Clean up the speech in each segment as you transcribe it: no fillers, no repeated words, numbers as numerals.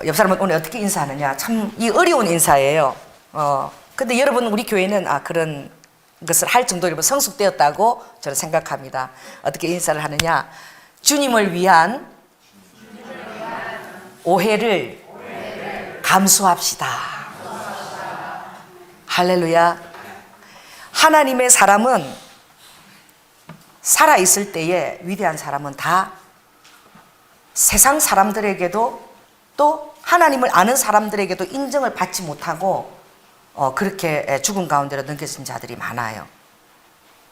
옆 사람은 오늘 어떻게 인사하느냐. 참 이 어려운 인사예요. 근데 여러분 우리 교회는 그런 것을 할 정도로 성숙되었다고 저는 생각합니다. 어떻게 인사를 하느냐. 주님을 위한 오해를 감수합시다. 할렐루야. 하나님의 사람은 살아있을 때에 위대한 사람은 다 세상 사람들에게도 또 하나님을 아는 사람들에게도 인정을 받지 못하고 그렇게 죽음 가운데로 넘겨진 자들이 많아요.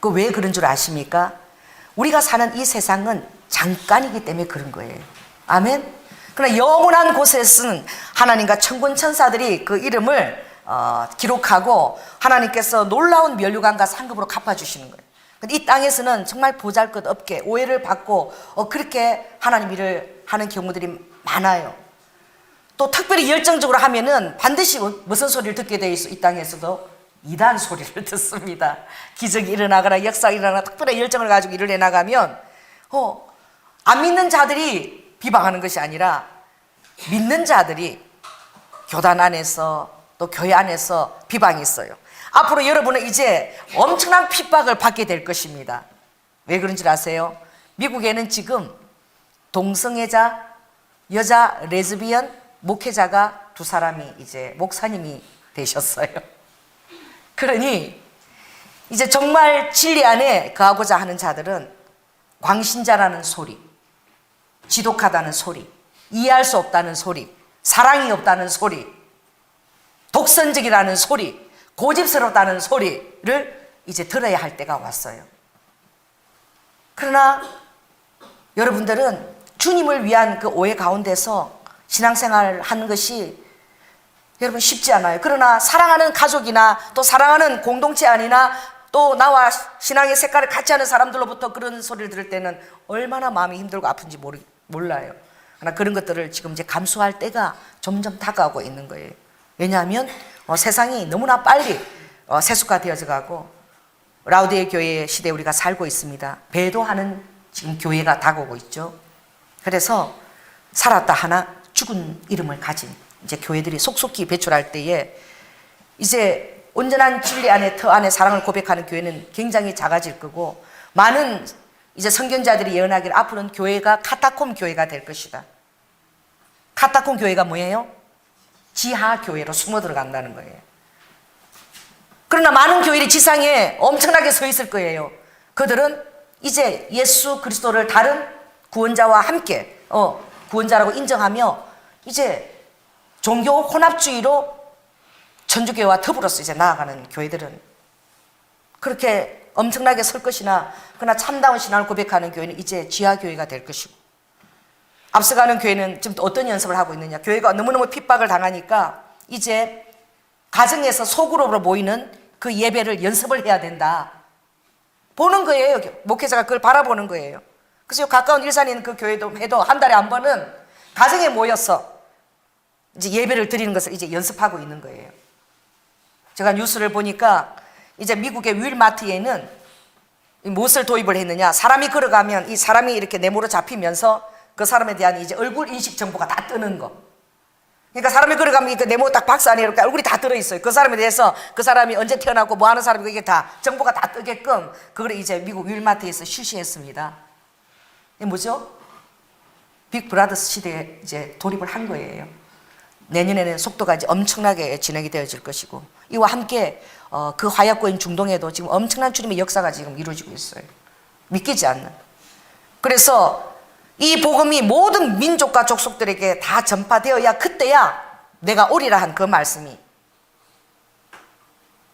그 왜 그런 줄 아십니까? 우리가 사는 이 세상은 잠깐이기 때문에 그런 거예요. 아멘. 그러나 영원한 곳에서는 하나님과 천군 천사들이 그 이름을 기록하고 하나님께서 놀라운 면류관과 상급으로 갚아주시는 거예요. 근데 이 땅에서는 정말 보잘것없게 오해를 받고 그렇게 하나님 일을 하는 경우들이 많아요. 또 특별히 열정적으로 하면은 반드시 무슨 소리를 듣게 돼 있어? 이 땅에서도 이단 소리를 듣습니다. 기적이 일어나거나 역사가 일어나거나 특별히 열정을 가지고 일을 해나가면 안 믿는 자들이 비방하는 것이 아니라 믿는 자들이 교단 안에서 또 교회 안에서 비방이 있어요. 앞으로 여러분은 이제 엄청난 핍박을 받게 될 것입니다. 왜 그런 줄 아세요? 미국에는 지금 동성애자, 여자 레즈비언 목회자가 2사람이 이제 목사님이 되셨어요. 그러니 이제 정말 진리 안에 거하고자 하는 자들은 광신자라는 소리, 지독하다는 소리, 이해할 수 없다는 소리, 사랑이 없다는 소리, 독선적이라는 소리, 고집스럽다는 소리를 이제 들어야 할 때가 왔어요. 그러나 여러분들은 주님을 위한 그 오해 가운데서 신앙생활을 하는 것이 여러분 쉽지 않아요. 그러나 사랑하는 가족이나 또 사랑하는 공동체 안이나 또 나와 신앙의 색깔을 같이 하는 사람들로부터 그런 소리를 들을 때는 얼마나 마음이 힘들고 아픈지 몰라요. 그러나 그런 것들을 지금 이제 감수할 때가 점점 다가오고 있는 거예요. 왜냐하면 세상이 너무나 빨리 세속화 되어져 가고 라우디에 교회의 시대에 우리가 살고 있습니다. 배도하는 지금 교회가 다가오고 있죠. 그래서 살았다 하나 죽은 이름을 가진 이제 교회들이 속속히 배출할 때에 이제 온전한 진리 안에 터 안에 사랑을 고백하는 교회는 굉장히 작아질 거고 많은 이제 선견자들이 예언하기를 앞으로는 교회가 카타콤 교회가 될 것이다. 카타콤 교회가 뭐예요? 지하 교회로 숨어 들어간다는 거예요. 그러나 많은 교회들이 지상에 엄청나게 서 있을 거예요. 그들은 이제 예수 그리스도를 다른 구원자와 함께 구원자라고 인정하며 이제 종교 혼합주의로 천주교와 더불어서 이제 나아가는 교회들은 그렇게 엄청나게 설 것이나 그러나 참다운 신앙을 고백하는 교회는 이제 지하교회가 될 것이고 앞서가는 교회는 지금 어떤 연습을 하고 있느냐. 교회가 너무너무 핍박을 당하니까 이제 가정에서 소그룹으로 모이는 그 예배를 연습을 해야 된다. 보는 거예요. 목회자가 그걸 바라보는 거예요. 그래서 가까운 일산에 있는 그 교회도 해도 한 달에 한 번은 가정에 모여서 이제 예배를 드리는 것을 이제 연습하고 있는 거예요. 제가 뉴스를 보니까 이제 미국의 윌마트에는 무엇을 도입을 했느냐. 사람이 걸어가면 이 사람이 이렇게 네모로 잡히면서 그 사람에 대한 이제 얼굴 인식 정보가 다 뜨는 거. 그러니까 사람이 걸어가면 그 네모 딱 박스 안에 이렇게 얼굴이 다 들어있어요. 그 사람에 대해서 그 사람이 언제 태어났고 뭐 하는 사람이고 이게 다 정보가 다 뜨게끔 그걸 이제 미국 윌마트에서 실시했습니다. 이게 뭐죠? 빅브라더스 시대에 이제 돌입을 한 거예요. 내년에는 속도가 이제 엄청나게 진행이 되어질 것이고 이와 함께 그 화약고인 중동에도 지금 엄청난 주님의 역사가 지금 이루어지고 있어요. 믿기지 않는. 그래서 이 복음이 모든 민족과 족속들에게 다 전파되어야 그때야 내가 오리라 한 그 말씀이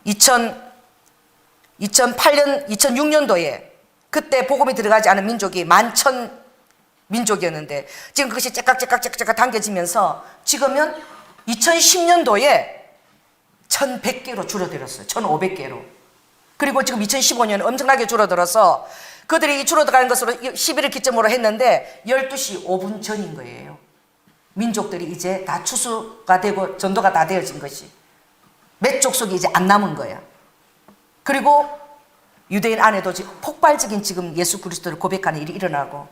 2008년, 2006년도에 그때 복음이 들어가지 않은 민족이 11,000 민족이었는데 지금 그것이 째깍째깍 당겨지면서 지금은 2010년도에 1,100개로 줄어들었어요. 1,500개로. 그리고 지금 2015년에 엄청나게 줄어들어서 그들이 줄어들어가는 것으로 10일을 기점으로 했는데 12시 5분 전인 거예요. 민족들이 이제 다 추수가 되고 전도가 다 되어진 것이. 몇 족속이 이제 안 남은 거야. 그리고 유대인 안에도 지금 폭발적인 지금 예수 그리스도를 고백하는 일이 일어나고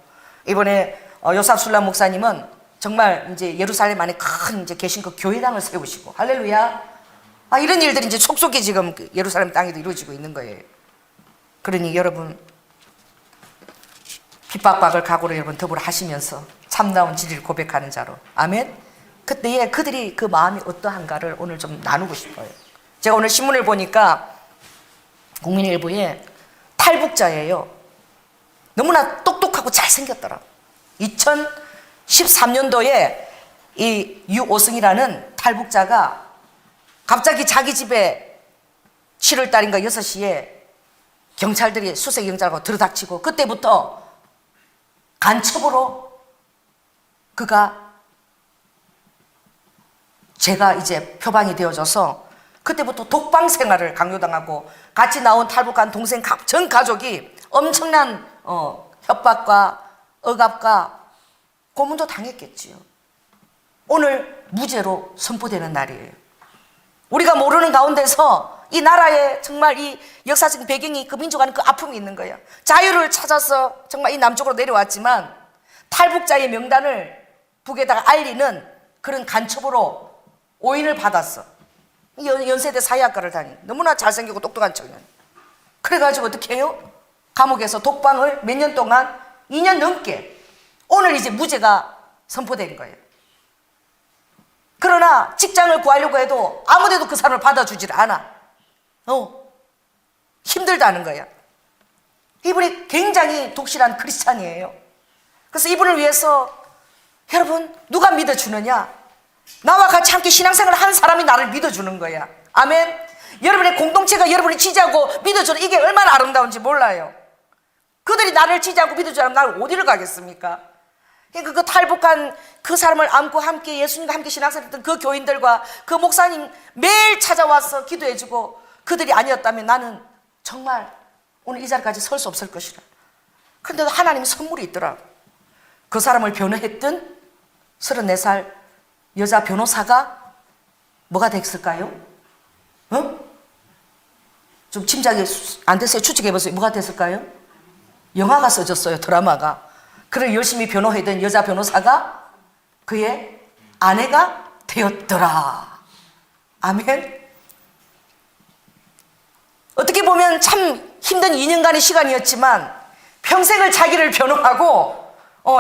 이번에 요삽 술람 목사님은 정말 이제 예루살렘 안에 큰 이제 계신 그 교회당을 세우시고, 할렐루야. 이런 일들이 이제 속속히 지금 그 예루살렘 땅에도 이루어지고 있는 거예요. 그러니 여러분, 핍박박을 각오로 여러분 더불어 하시면서 참다운 진리를 고백하는 자로, 아멘. 그때에 그들이 그 마음이 어떠한가를 오늘 좀 나누고 싶어요. 제가 오늘 신문을 보니까 국민일보에 탈북자예요. 너무나 똑똑하고 잘생겼더라. 2013년도에 이 유오승이라는 탈북자가 갑자기 자기 집에 7월달인가 6시에 경찰들이 수색영장하고 들어닥치고, 그때부터 간첩으로 그가 죄가 이제 표방이 되어져서 그때부터 독방 생활을 강요당하고, 같이 나온 탈북한 동생 전 가족이 엄청난 협박과 억압과 고문도 당했겠지요. 오늘 무죄로 선포되는 날이에요. 우리가 모르는 가운데서 이 나라에 정말 이 역사적 배경이, 그 민족안에 그 아픔이 있는 거예요. 자유를 찾아서 정말 이 남쪽으로 내려왔지만 탈북자의 명단을 북에다가 알리는 그런 간첩으로 오인을 받았어. 연세대 사회학과를 다닌 너무나 잘생기고 똑똑한 청년. 그래가지고 어떻게 해요? 감옥에서 독방을 몇 년 동안, 2년 넘게, 오늘 이제 무죄가 선포된 거예요. 그러나 직장을 구하려고 해도 아무데도 그 사람을 받아주질 않아. 힘들다는 거야. 이분이 굉장히 독실한 크리스찬이에요. 그래서 이분을 위해서 여러분, 누가 믿어주느냐? 나와 같이 함께 신앙생활을 하는 사람이 나를 믿어주는 거야. 아멘. 여러분의 공동체가 여러분이 지지하고 믿어주는, 이게 얼마나 아름다운지 몰라요. 그들이 나를 지지하고 믿어주면 나를 어디를 가겠습니까? 그러니까 그 탈북한 그 사람을 안고 함께 예수님과 함께 신앙생활했던 그 교인들과 그 목사님 매일 찾아와서 기도해주고, 그들이 아니었다면 나는 정말 오늘 이 자리까지 설 수 없을 것이라. 그런데도 하나님의 선물이 있더라. 그 사람을 변호했던 34살 여자 변호사가 뭐가 됐을까요? 좀 짐작이 안 됐어요. 추측해보세요. 뭐가 됐을까요? 영화가 써졌어요. 드라마가. 그를 열심히 변호하던 여자 변호사가 그의 아내가 되었더라. 아멘. 어떻게 보면 참 힘든 2년간의 시간이었지만 평생을 자기를 변호하고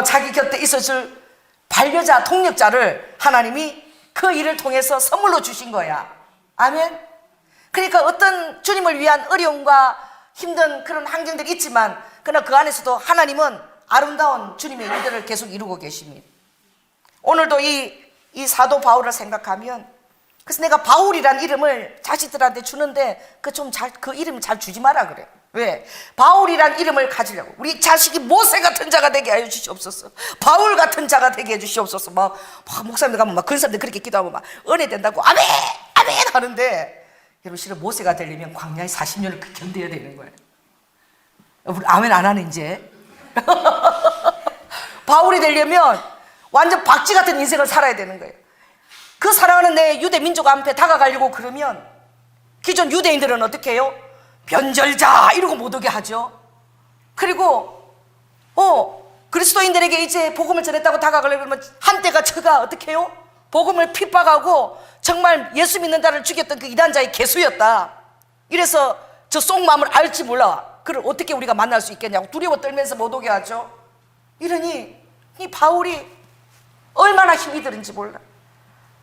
자기 곁에 있어줄 반려자, 통역자를 하나님이 그 일을 통해서 선물로 주신 거야. 아멘. 그러니까 어떤 주님을 위한 어려움과 힘든 그런 환경들이 있지만, 그러나 그 안에서도 하나님은 아름다운 주님의 일들을 계속 이루고 계십니다. 오늘도 이 사도 바울을 생각하면, 그래서 내가 바울이란 이름을 자식들한테 주는데 그 이름 잘 주지 마라 그래. 왜? 바울이란 이름을 가지려고. 우리 자식이 모세 같은 자가 되게 하여 주시옵소서. 바울 같은 자가 되게 해 주시옵소서. 목사님들 가면 그런 사람들 그렇게 기도하면 은혜 된다고 아멘 아멘 하는데, 여러분 실은 모세가 되려면 광야에 40년을 견뎌야 되는 거예요. 우리 아멘 안 하는 이제. 바울이 되려면 완전 박쥐 같은 인생을 살아야 되는 거예요. 그 사랑하는 내 유대 민족 앞에 다가가려고 그러면 기존 유대인들은 어떻게 해요? 변절자 이러고 못 오게 하죠. 그리고 그리스도인들에게 이제 복음을 전했다고 다가가려고 그러면 한때가 저가 어떻게 해요? 복음을 핍박하고 정말 예수 믿는다를 죽였던 그 이단자의 개수였다. 이래서 저 속마음을 알지 몰라. 그를 어떻게 우리가 만날 수 있겠냐고 두려워 떨면서 못 오게 하죠. 이러니 이 바울이 얼마나 힘이 드는지 몰라.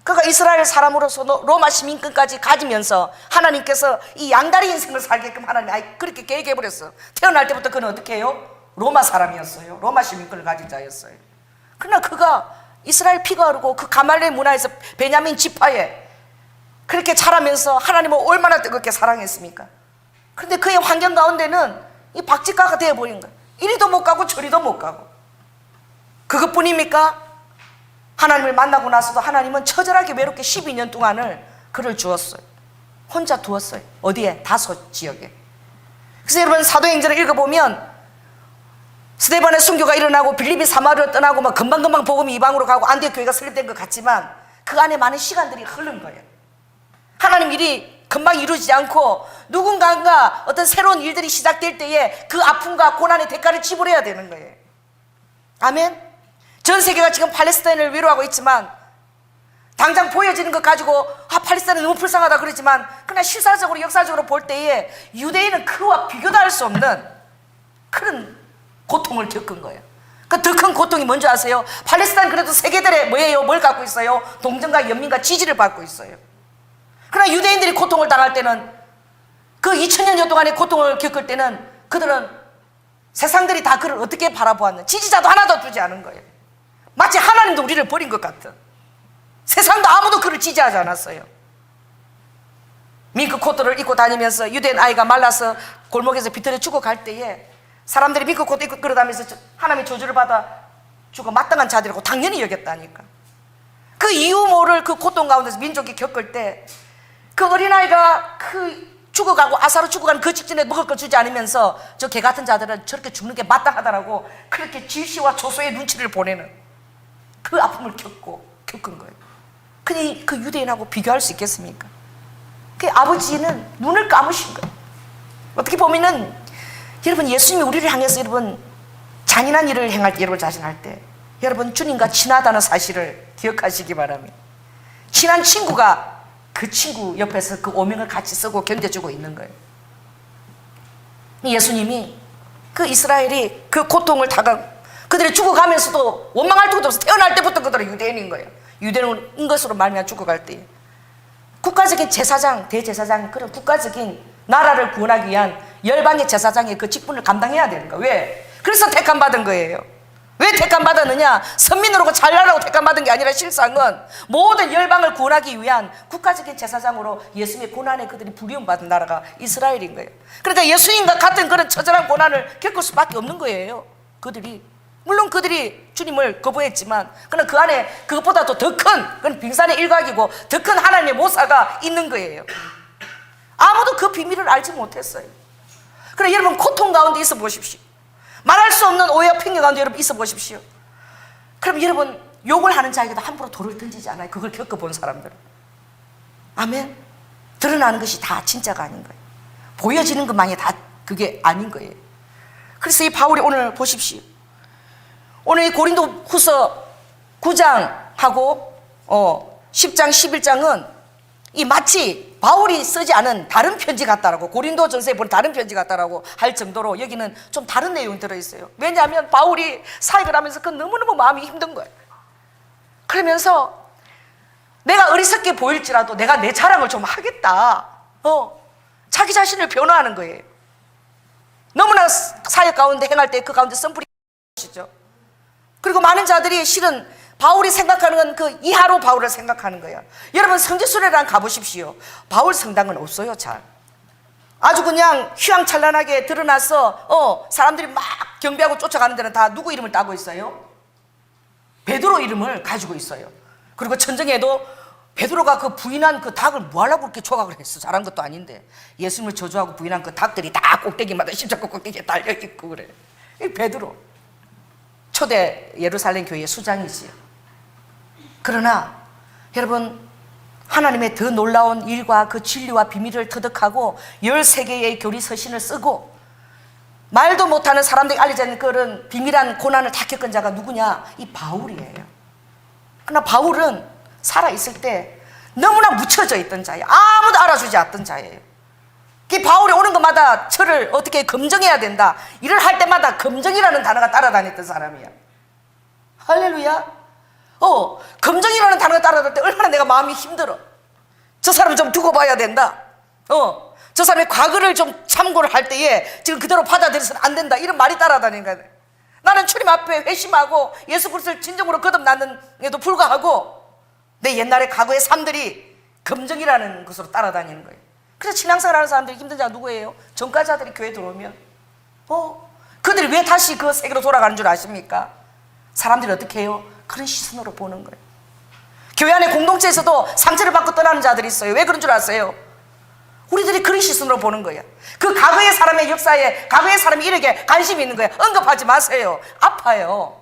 그가 이스라엘 사람으로서 로마 시민권까지 가지면서 하나님께서 이 양다리 인생을 살게끔 하나님이 그렇게 계획해버렸어. 태어날 때부터 그는 어떻게 해요? 로마 사람이었어요. 로마 시민권을 가진 자였어요. 그러나 그가 이스라엘 피가 흐르고 그 가말리엘 문화에서 베냐민 지파에 그렇게 자라면서 하나님을 얼마나 뜨겁게 사랑했습니까? 그런데 그의 환경 가운데는 이 박쥐가가 되어버린 거예요. 이리도 못 가고 저리도 못 가고. 그것뿐입니까? 하나님을 만나고 나서도 하나님은 처절하게 외롭게 12년 동안을 그를 주었어요. 혼자 두었어요. 어디에? 다소 지역에. 그래서 여러분 사도행전을 읽어보면 스데반의 순교가 일어나고 빌립이 사마리아로 떠나고 막 금방금방 복음이 이방으로 가고 안디옥 교회가 설립된 것 같지만 그 안에 많은 시간들이 흐른 거예요. 하나님 일이 금방 이루어지지 않고 누군가가 어떤 새로운 일들이 시작될 때에 그 아픔과 고난의 대가를 지불해야 되는 거예요. 아멘. 전 세계가 지금 팔레스타인을 위로하고 있지만 당장 보여지는 것 가지고 팔레스타인은 너무 불쌍하다 그러지만 그러나 실사적으로 역사적으로 볼 때에 유대인은 그와 비교도 할 수 없는 그런 고통을 겪은 거예요. 그 더 큰 고통이 뭔지 아세요? 팔레스타인 그래도 세계들의 뭐예요? 뭘 갖고 있어요? 동정과 연민과 지지를 받고 있어요. 그러나 유대인들이 고통을 당할 때는 그 2000년 동안의 고통을 겪을 때는 그들은 세상들이 다 그를 어떻게 바라보았는 지지자도 하나도 두지 않은 거예요. 마치 하나님도 우리를 버린 것 같은, 세상도 아무도 그를 지지하지 않았어요. 밍크 코트를 입고 다니면서 유대인 아이가 말라서 골목에서 비틀어 죽어갈 때에 사람들이 밍크 코트 입고 걸어다니면서 하나님의 저주를 받아 죽어 마땅한 자들이라고 당연히 여겼다니까. 그 이유 모를 그 고통 가운데서 민족이 겪을 때 그 어린아이가 그 죽어가고 아사로 죽어가는 그 직전에 먹을 걸 주지 않으면서 저 개 같은 자들은 저렇게 죽는 게 마땅하다라고 그렇게 질시와 조소의 눈치를 보내는 그 아픔을 겪은 거예요. 그냥 그 유대인하고 비교할 수 있겠습니까? 그 아버지는 눈을 감으신 거예요. 어떻게 보면은 여러분 예수님이 우리를 향해서 여러분 잔인한 일을 행할 때 여러분 자신할 때 여러분 주님과 친하다는 사실을 기억하시기 바랍니다. 친한 친구가 그 친구 옆에서 그 오명을 같이 쓰고 견뎌주고 있는 거예요. 예수님이 그 이스라엘이 그 고통을 그들이 죽어가면서도 원망할 것도 없어. 태어날 때부터 그들은 유대인인 거예요. 유대인인 것으로 말미암아 죽어갈 때 국가적인 제사장, 대제사장, 그런 국가적인 나라를 구원하기 위한 열방의 제사장의 그 직분을 감당해야 되는 거예요. 왜? 그래서 택함받은 거예요. 왜 택함받았느냐? 선민으로 잘나라고 택함받은 게 아니라 실상은 모든 열방을 구원하기 위한 국가적인 제사장으로 예수님의 고난에 그들이 부리움받은 나라가 이스라엘인 거예요. 그러니까 예수님과 같은 그런 처절한 고난을 겪을 수밖에 없는 거예요. 그들이 물론 그들이 주님을 거부했지만 그러나 그 안에 그것보다도 더 큰 그건 빙산의 일각이고 더 큰 하나님의 모사가 있는 거예요. 아무도 그 비밀을 알지 못했어요. 그래 여러분 고통 가운데 있어 보십시오. 말할 수 없는 오해와 핑계 가운데 여러분 있어 보십시오. 그럼 여러분 욕을 하는 자에게도 함부로 돌을 던지지 않아요. 그걸 겪어본 사람들은. 아멘. 드러나는 것이 다 진짜가 아닌 거예요. 보여지는 것만이 다 그게 아닌 거예요. 그래서 이 바울이 오늘 보십시오. 오늘 이 고린도 후서 9장하고 10장 11장은 이 마치 바울이 쓰지 않은 다른 편지 같다라고, 고린도 전서에 보는 다른 편지 같다라고 할 정도로 여기는 좀 다른 내용이 들어있어요. 왜냐하면 바울이 사역을 하면서 그 너무너무 마음이 힘든 거예요. 그러면서 내가 어리석게 보일지라도 내가 내 자랑을 좀 하겠다. 자기 자신을 변호하는 거예요. 너무나 사역 가운데 행할 때 그 가운데 선풀이 시죠. 그리고 많은 자들이 실은 바울이 생각하는 건 그 이하로 바울을 생각하는 거예요. 여러분 성지순례랑 가보십시오. 바울 성당은 없어요. 잘 아주 그냥 휘황찬란하게 드러나서 사람들이 막 경배하고 쫓아가는 데는 다 누구 이름을 따고 있어요? 베드로 이름을 가지고 있어요. 그리고 천정에도 베드로가 그 부인한 그 닭을 뭐하려고 그렇게 조각을 했어? 잘한 것도 아닌데 예수님을 저주하고 부인한 그 닭들이 다 꼭대기마다 십자가 꼭대기에 달려있고 그래. 이 베드로 초대 예루살렘 교회의 수장이지요. 그러나 여러분 하나님의 더 놀라운 일과 그 진리와 비밀을 터득하고 13개의 교리 서신을 쓰고 말도 못하는 사람들이 알려져 있는 그런 비밀한 고난을 다 겪은 자가 누구냐? 이 바울이에요. 그러나 바울은 살아있을 때 너무나 묻혀져 있던 자예요. 아무도 알아주지 않던 자예요. 그 바울이 오는 것마다 저를 어떻게 검증해야 된다, 일을 할 때마다 검증이라는 단어가 따라다녔던 사람이야. 할렐루야. 검증이라는 단어가 따라다닐 때 얼마나 내가 마음이 힘들어. 저 사람 좀 두고 봐야 된다. 저 사람의 과거를 좀 참고를 할 때에 지금 그대로 받아들여서는 안 된다, 이런 말이 따라다니는 거야. 나는 주님 앞에 회심하고 예수 그리스도를 진정으로 거듭났는데도 불구하고 내 옛날의 과거의 삶들이 검증이라는 것으로 따라다니는 거예요. 그래서 신앙생활 하는 사람들이 힘든 자가 누구예요? 전과자들이 교회 들어오면 그들이 왜 다시 그 세계로 돌아가는 줄 아십니까? 사람들이 어떻게 해요? 그런 시선으로 보는 거예요. 교회 안에 공동체에서도 상처를 받고 떠나는 자들이 있어요. 왜 그런 줄 아세요? 우리들이 그런 시선으로 보는 거예요. 그 과거의 사람의 역사에 과거의 사람이 이렇게 관심이 있는 거예요. 언급하지 마세요. 아파요.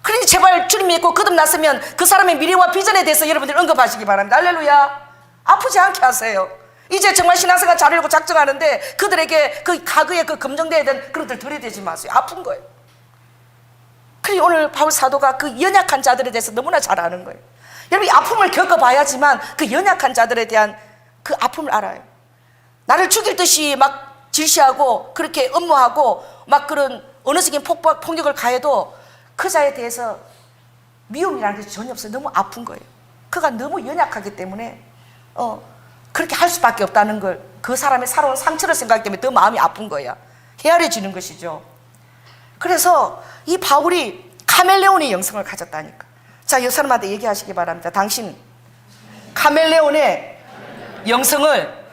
그러니 제발 주님 믿고 거듭났으면 그 사람의 미래와 비전에 대해서 여러분들이 언급하시기 바랍니다. 할렐루야. 아프지 않게 하세요. 이제 정말 신앙생활 잘하려고 작정하는데 그들에게 그 과거에 그 검증돼야 되는 그런 것들 들이대지 마세요. 아픈 거예요. 그리고 오늘 바울 사도가 그 연약한 자들에 대해서 너무나 잘 아는 거예요. 여러분, 이 아픔을 겪어봐야지만 그 연약한 자들에 대한 그 아픔을 알아요. 나를 죽일 듯이 막 질시하고 그렇게 업무하고 막 그런 언어적인 폭력을 가해도 그 자에 대해서 미움이라는 것이 전혀 없어요. 너무 아픈 거예요. 그가 너무 연약하기 때문에 그렇게 할 수밖에 없다는 걸, 그 사람의 살아온 상처를 생각하기 때문에 더 마음이 아픈 거야. 헤아려지는 것이죠. 그래서 이 바울이 카멜레온의 영성을 가졌다니까. 자, 이 사람한테 얘기하시기 바랍니다. 당신 카멜레온의 영성을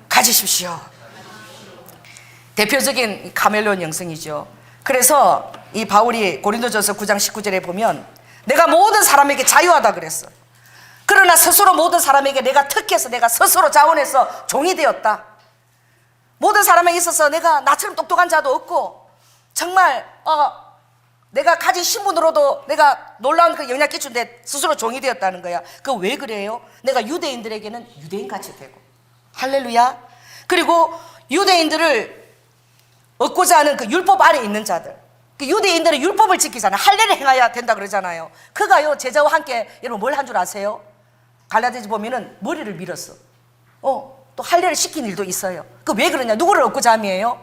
가지십시오. 대표적인 카멜레온 영성이죠. 그래서 이 바울이 고린도전서 9장 19절에 보면 내가 모든 사람에게 자유하다 그랬어. 그러나 스스로 모든 사람에게 내가 특혜해서 내가 스스로 자원해서 종이 되었다. 모든 사람에게 있어서 내가 나처럼 똑똑한 자도 없고 정말 내가 가진 신분으로도 내가 놀라운 그 영향 끼친데 스스로 종이 되었다는 거야. 그 왜 그래요? 내가 유대인들에게는 유대인같이 되고, 할렐루야. 그리고 유대인들을 얻고자 하는 그 율법 아래 있는 자들, 그 유대인들은 율법을 지키잖아요. 할례를 행해야 된다 그러잖아요. 그가요 제자와 함께 여러분 뭘 한 줄 아세요? 갈라디아서 보면은 머리를 밀었어. 또 할례를 시킨 일도 있어요. 그 왜 그러냐? 누구를 얻고자 함이에요?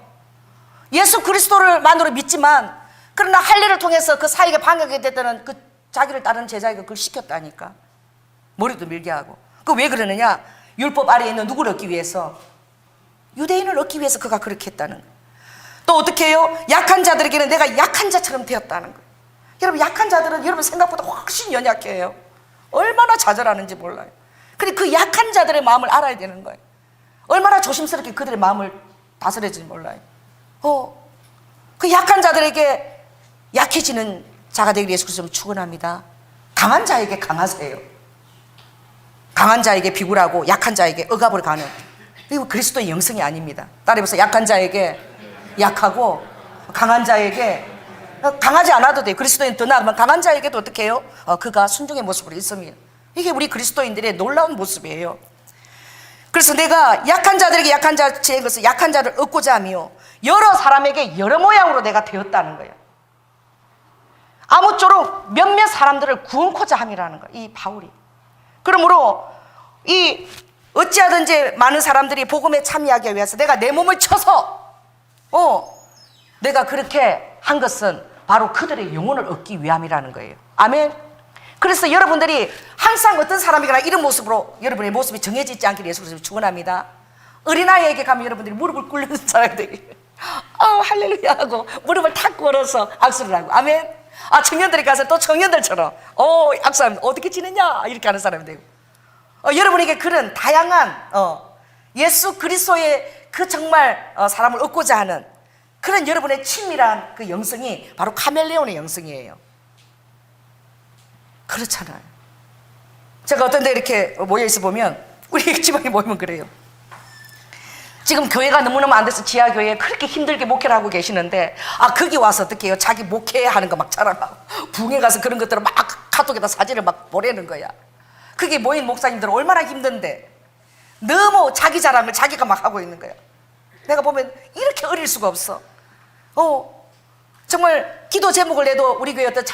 예수 그리스도를 만으로 믿지만 그러나 할례를 통해서 그 사이에 방해가 됐다는 그 자기를 따르는 제자에게 그걸 시켰다니까. 머리도 밀게 하고. 그 왜 그러느냐? 율법 아래에 있는 누구를 얻기 위해서, 유대인을 얻기 위해서 그가 그렇게 했다는 거예요. 또 어떻게 해요? 약한 자들에게는 내가 약한 자처럼 되었다는 거예요. 여러분, 약한 자들은 여러분 생각보다 훨씬 연약해요. 얼마나 좌절하는지 몰라요. 근데 그 약한 자들의 마음을 알아야 되는 거예요. 얼마나 조심스럽게 그들의 마음을 다스려야지 몰라요. 그 약한 자들에게 약해지는 자가 되기 위해서 그리스도를 축원합니다. 강한 자에게 강하세요. 강한 자에게 비굴하고 약한 자에게 억압을 가는, 이거 그리스도의 영성이 아닙니다. 따라해보세요. 약한 자에게 약하고 강한 자에게 강하지 않아도 돼요. 그리스도인 더 나아가면 강한 자에게도 어떻게 해요? 그가 순종의 모습으로 있습니다. 이게 우리 그리스도인들의 놀라운 모습이에요. 그래서 내가 약한 자들에게 약한 자의 것을 약한 자를 얻고자 하며 여러 사람에게 여러 모양으로 내가 되었다는 거예요. 아무쪼록 몇몇 사람들을 구원코자 함이라는 거예요, 이 바울이. 그러므로 이 어찌하든지 많은 사람들이 복음에 참여하기 위해서 내가 내 몸을 쳐서 내가 그렇게 한 것은 바로 그들의 영혼을 얻기 위함이라는 거예요. 아멘. 그래서 여러분들이 항상 어떤 사람이거나 이런 모습으로 여러분의 모습이 정해져 있지 않기를 예수 그리스도를 축원합니다. 어린아이에게 가면 여러분들이 무릎을 꿇는 사람이 되게 할렐루야 하고 무릎을 탁 꿇어서 악수를 하고, 아멘. 청년들이 가서 또 청년들처럼 악수하면 어떻게 지내냐 이렇게 하는 사람이 되고, 여러분에게 그런 다양한 예수 그리스도의 그 정말 사람을 얻고자 하는 그런 여러분의 친밀한 그 영성이 바로 카멜레온의 영성이에요. 그렇잖아요. 제가 어떤 데 이렇게 모여있어 보면, 우리 지방에 모이면 그래요. 지금 교회가 너무너무 안 돼서 지하교회에 그렇게 힘들게 목회를 하고 계시는데, 거기 와서 어떻게 해요? 자기 목회하는 거 막 자랑하고, 부흥회 가서 그런 것들을 막 카톡에다 사진을 막 보내는 거야. 그게 모인 목사님들은 얼마나 힘든데, 너무 자기 자랑을 자기가 막 하고 있는 거야. 내가 보면 이렇게 어릴 수가 없어. 정말 기도 제목을 내도 우리 교회 어떤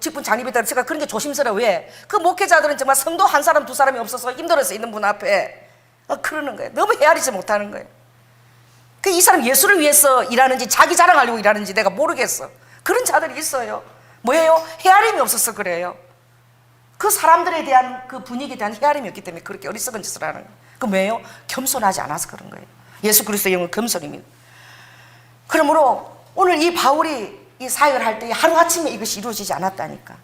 직분 장립이다 제가 그런 게 조심스러워. 왜? 그 목회자들은 정말 성도 한 사람 두 사람이 없어서 힘들어서 있는 분 앞에 그러는 거예요. 너무 헤아리지 못하는 거예요. 이 사람 예수를 위해서 일하는지 자기 자랑하려고 일하는지 내가 모르겠어. 그런 자들이 있어요. 뭐예요? 헤아림이 없어서 그래요. 그 사람들에 대한 그 분위기에 대한 헤아림이 없기 때문에 그렇게 어리석은 짓을 하는 거예요. 그 뭐예요? 겸손하지 않아서 그런 거예요. 예수 그리스도의 영은 겸손입니다. 그러므로 오늘 이 바울이 이 사역을 할 때 하루아침에 이것이 이루어지지 않았다니까.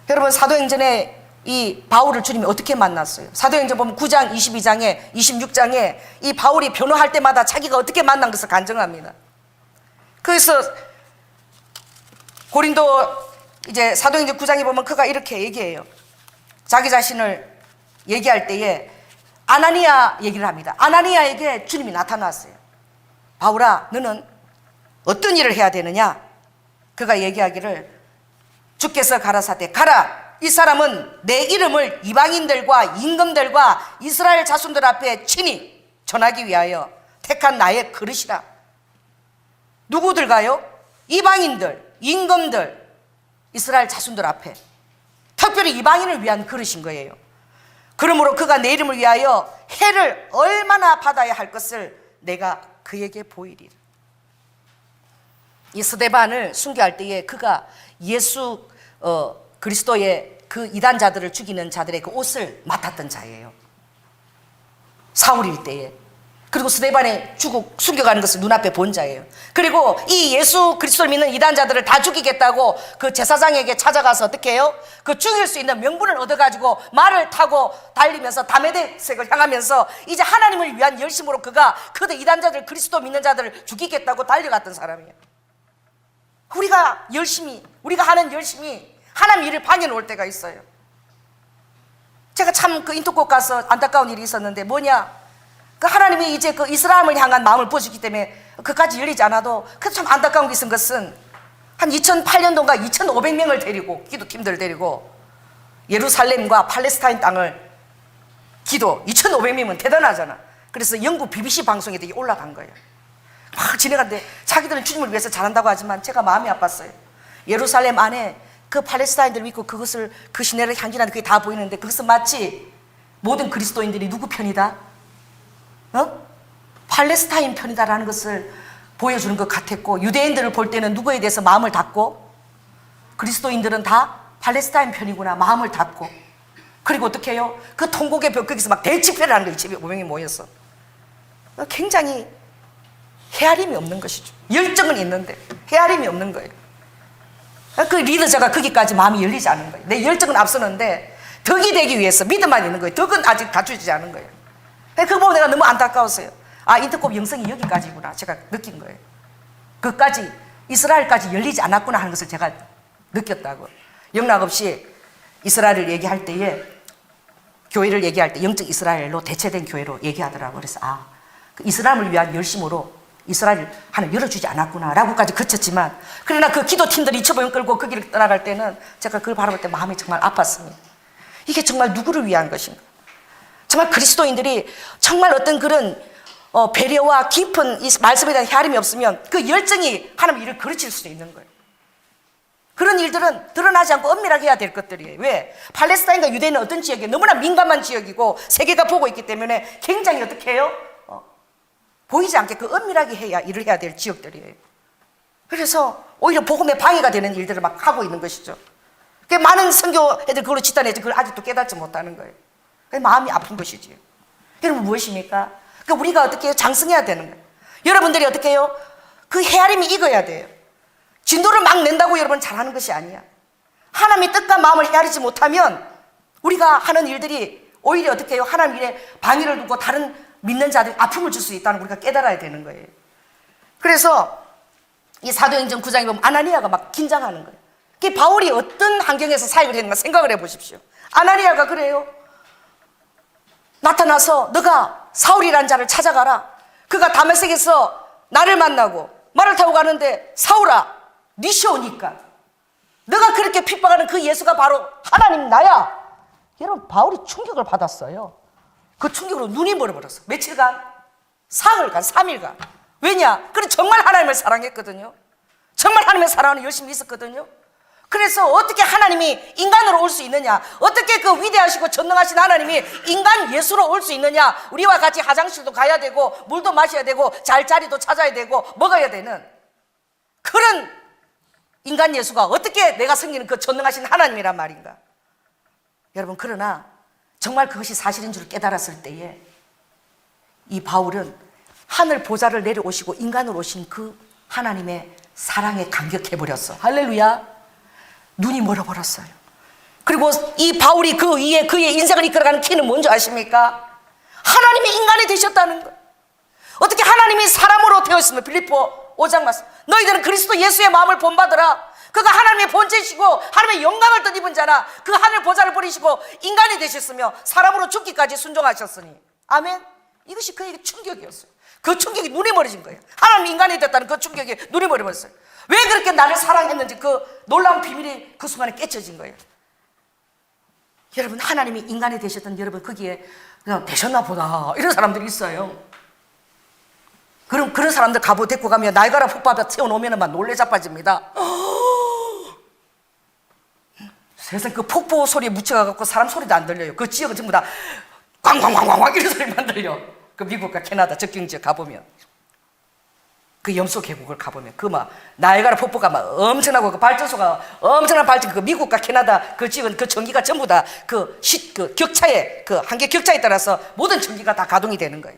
여러분, 사도행전에 이 바울을 주님이 어떻게 만났어요? 사도행전 보면 9장, 22장에, 26장에 이 바울이 변호할 때마다 자기가 어떻게 만난 것을 간증합니다. 그래서 고린도 이제 사도행전 9장에 보면 그가 이렇게 얘기해요. 자기 자신을 얘기할 때에 아나니아 얘기를 합니다. 아나니아에게 주님이 나타났어요. 바울아, 너는 어떤 일을 해야 되느냐? 그가 얘기하기를, 주께서 가라사대 가라, 이 사람은 내 이름을 이방인들과 임금들과 이스라엘 자손들 앞에 친히 전하기 위하여 택한 나의 그릇이라. 누구들가요? 이방인들, 임금들, 이스라엘 자손들 앞에 특별히 이방인을 위한 그릇인 거예요. 그러므로 그가 내 이름을 위하여 해를 얼마나 받아야 할 것을 내가 그에게 보이리라. 이 스데반을 순교할 때에 그가 예수 그리스도의 그 이단자들을 죽이는 자들의 그 옷을 맡았던 자예요. 사울일 때에. 그리고 스데반의 순교가는 것을 눈앞에 본 자예요. 그리고 이 예수 그리스도를 믿는 이단자들을 다 죽이겠다고 그 제사장에게 찾아가서 어떻게 해요? 그 죽일 수 있는 명분을 얻어가지고 말을 타고 달리면서 다메섹을 향하면서 이제 하나님을 위한 열심으로 그가 그들 이단자들 그리스도 믿는 자들을 죽이겠다고 달려갔던 사람이에요. 우리가 하는 열심이 하나님 일을 방해놓을 때가 있어요. 제가 참 그 인터콕 가서 안타까운 일이 있었는데 뭐냐, 그 하나님이 이제 그 이스라엘을 향한 마음을 보여주기 때문에 그까지 열리지 않아도 그래도 참 안타까운 게 있은 것은 한 2008년도인가 2,500명을 데리고 기도팀들을 데리고 예루살렘과 팔레스타인 땅을 기도 2,500명이면 대단하잖아. 그래서 영국 BBC 방송에 되게 올라간 거예요. 막 지나갔는데 자기들은 주님을 위해서 잘한다고 하지만 제가 마음이 아팠어요. 예루살렘 안에 그 팔레스타인들 믿고 그것을 그 시내를 향기하는 그게 다 보이는데 그것은 마치 모든 그리스도인들이 누구 편이다? 팔레스타인 편이다라는 것을 보여주는 것 같았고, 유대인들을 볼 때는 누구에 대해서 마음을 닫고, 그리스도인들은 다 팔레스타인 편이구나 마음을 닫고, 그리고 어떻게 해요? 그 통곡의 벽 거기서 막 대집회를 하는 거예요. 2,500명이 모여서. 굉장히 헤아림이 없는 것이죠. 열정은 있는데 헤아림이 없는 거예요. 그 리더자가 거기까지 마음이 열리지 않은 거예요. 내 열정은 앞서는데 덕이 되기 위해서 믿음만 있는 거예요. 덕은 아직 갖추지 않은 거예요. 그거 보고 내가 너무 안타까웠어요. 아, 인터콥 영성이 여기까지구나 제가 느낀 거예요. 그까지 이스라엘까지 열리지 않았구나 하는 것을 제가 느꼈다고. 영락없이 이스라엘을 얘기할 때에, 교회를 얘기할 때 영적 이스라엘로 대체된 교회로 얘기하더라고. 그래서 그 이스라엘을 위한 열심으로 이스라엘 하나 열어주지 않았구나 라고까지 그쳤지만, 그러나 그 기도팀들이 2,500명 끌고 그 길을 떠나갈 때는 제가 그걸 바라볼 때 마음이 정말 아팠습니다. 이게 정말 누구를 위한 것인가? 정말 그리스도인들이 정말 어떤 그런 배려와 깊은 이 말씀에 대한 헤아림이 없으면 그 열정이 하나님 일을 그르칠 수도 있는 거예요. 그런 일들은 드러나지 않고 엄밀하게 해야 될 것들이에요. 왜? 팔레스타인과 유대인은 어떤 지역이에요? 너무나 민감한 지역이고 세계가 보고 있기 때문에 굉장히 어떻게 해요? 보이지 않게 그 엄밀하게 해야 일을 해야 될 지역들이에요. 그래서 오히려 복음에 방해가 되는 일들을 막 하고 있는 것이죠. 많은 선교 애들 그걸로 집단해서 그걸 아직도 깨닫지 못하는 거예요. 마음이 아픈 것이지요. 여러분 무엇입니까? 우리가 어떻게 해요? 장성해야 되는 거예요. 여러분들이 어떻게 해요? 그 헤아림이 익어야 돼요. 진도를 막 낸다고 여러분 잘하는 것이 아니야. 하나님의 뜻과 마음을 헤아리지 못하면 우리가 하는 일들이 오히려 어떻게 해요? 하나님 일에 방해를 두고 다른 믿는 자들이 아픔을 줄 수 있다는 우리가 깨달아야 되는 거예요. 그래서 이 사도행전 9장에 보면 아나니아가 막 긴장하는 거예요. 바울이 어떤 환경에서 사역을 했는가 생각을 해보십시오. 아나니아가 그래요. 나타나서 너가 사울이라는 자를 찾아가라. 그가 다메섹에서 나를 만나고 말을 타고 가는데 사울아 니시 오니까 너가 그렇게 핍박하는 그 예수가 바로 하나님 나야. 여러분 바울이 충격을 받았어요. 그 충격으로 눈이 멀어버렸어. 며칠간? 사흘간, 3일간. 왜냐? 그래 정말 하나님을 사랑했거든요. 정말 하나님의 사랑을 열심히 있었거든요. 그래서 어떻게 하나님이 인간으로 올 수 있느냐, 어떻게 그 위대하시고 전능하신 하나님이 인간 예수로 올 수 있느냐, 우리와 같이 화장실도 가야 되고 물도 마셔야 되고 잘 자리도 찾아야 되고 먹어야 되는 그런 인간 예수가 어떻게 내가 섬기는 그 전능하신 하나님이란 말인가. 여러분 그러나 정말 그것이 사실인 줄 깨달았을 때에 이 바울은 하늘 보좌를 내려오시고 인간으로 오신 그 하나님의 사랑에 감격해버렸어. 할렐루야. 눈이 멀어버렸어요. 그리고 이 바울이 그 위에 그의 인생을 이끌어가는 키는 뭔지 아십니까? 하나님이 인간이 되셨다는 것. 어떻게 하나님이 사람으로 되었으면 빌립보 5장 말씀 너희들은 그리스도 예수의 마음을 본받으라. 그가 하나님의 본체이시고 하나님의 영광을 덧입은 자나 그 하늘 보좌를 버리시고 인간이 되셨으며 사람으로 죽기까지 순종하셨으니 아멘. 이것이 그에게 충격이었어요. 그 충격이 눈이 멀어진 거예요. 하나님 인간이 됐다는 그 충격이 눈이 멀어졌어요. 왜 그렇게 나를 사랑했는지 그 놀라운 비밀이 그 순간에 깨쳐진 거예요. 여러분, 하나님이 인간이 되셨던 여러분 거기에 그냥 되셨나 보다 이런 사람들이 있어요. 그런 사람들 데리고 가면 나이가라 폭발에 태워놓으면 막 놀래 자빠집니다. 세상 그 폭포 소리에 묻혀가지고 사람 소리도 안 들려요. 그 지역은 전부 다 꽝꽝꽝꽝 이런 소리만 들려. 그 미국과 캐나다 접경 지역 가보면, 그 염소 계곡을 가보면 그 막 나이가라 폭포가 막 엄청나고 그 발전소가 엄청난 발전, 그 미국과 캐나다 그 지역은 그 전기가 전부 다 그 격차에, 그 한계 격차에 따라서 모든 전기가 다 가동이 되는 거예요.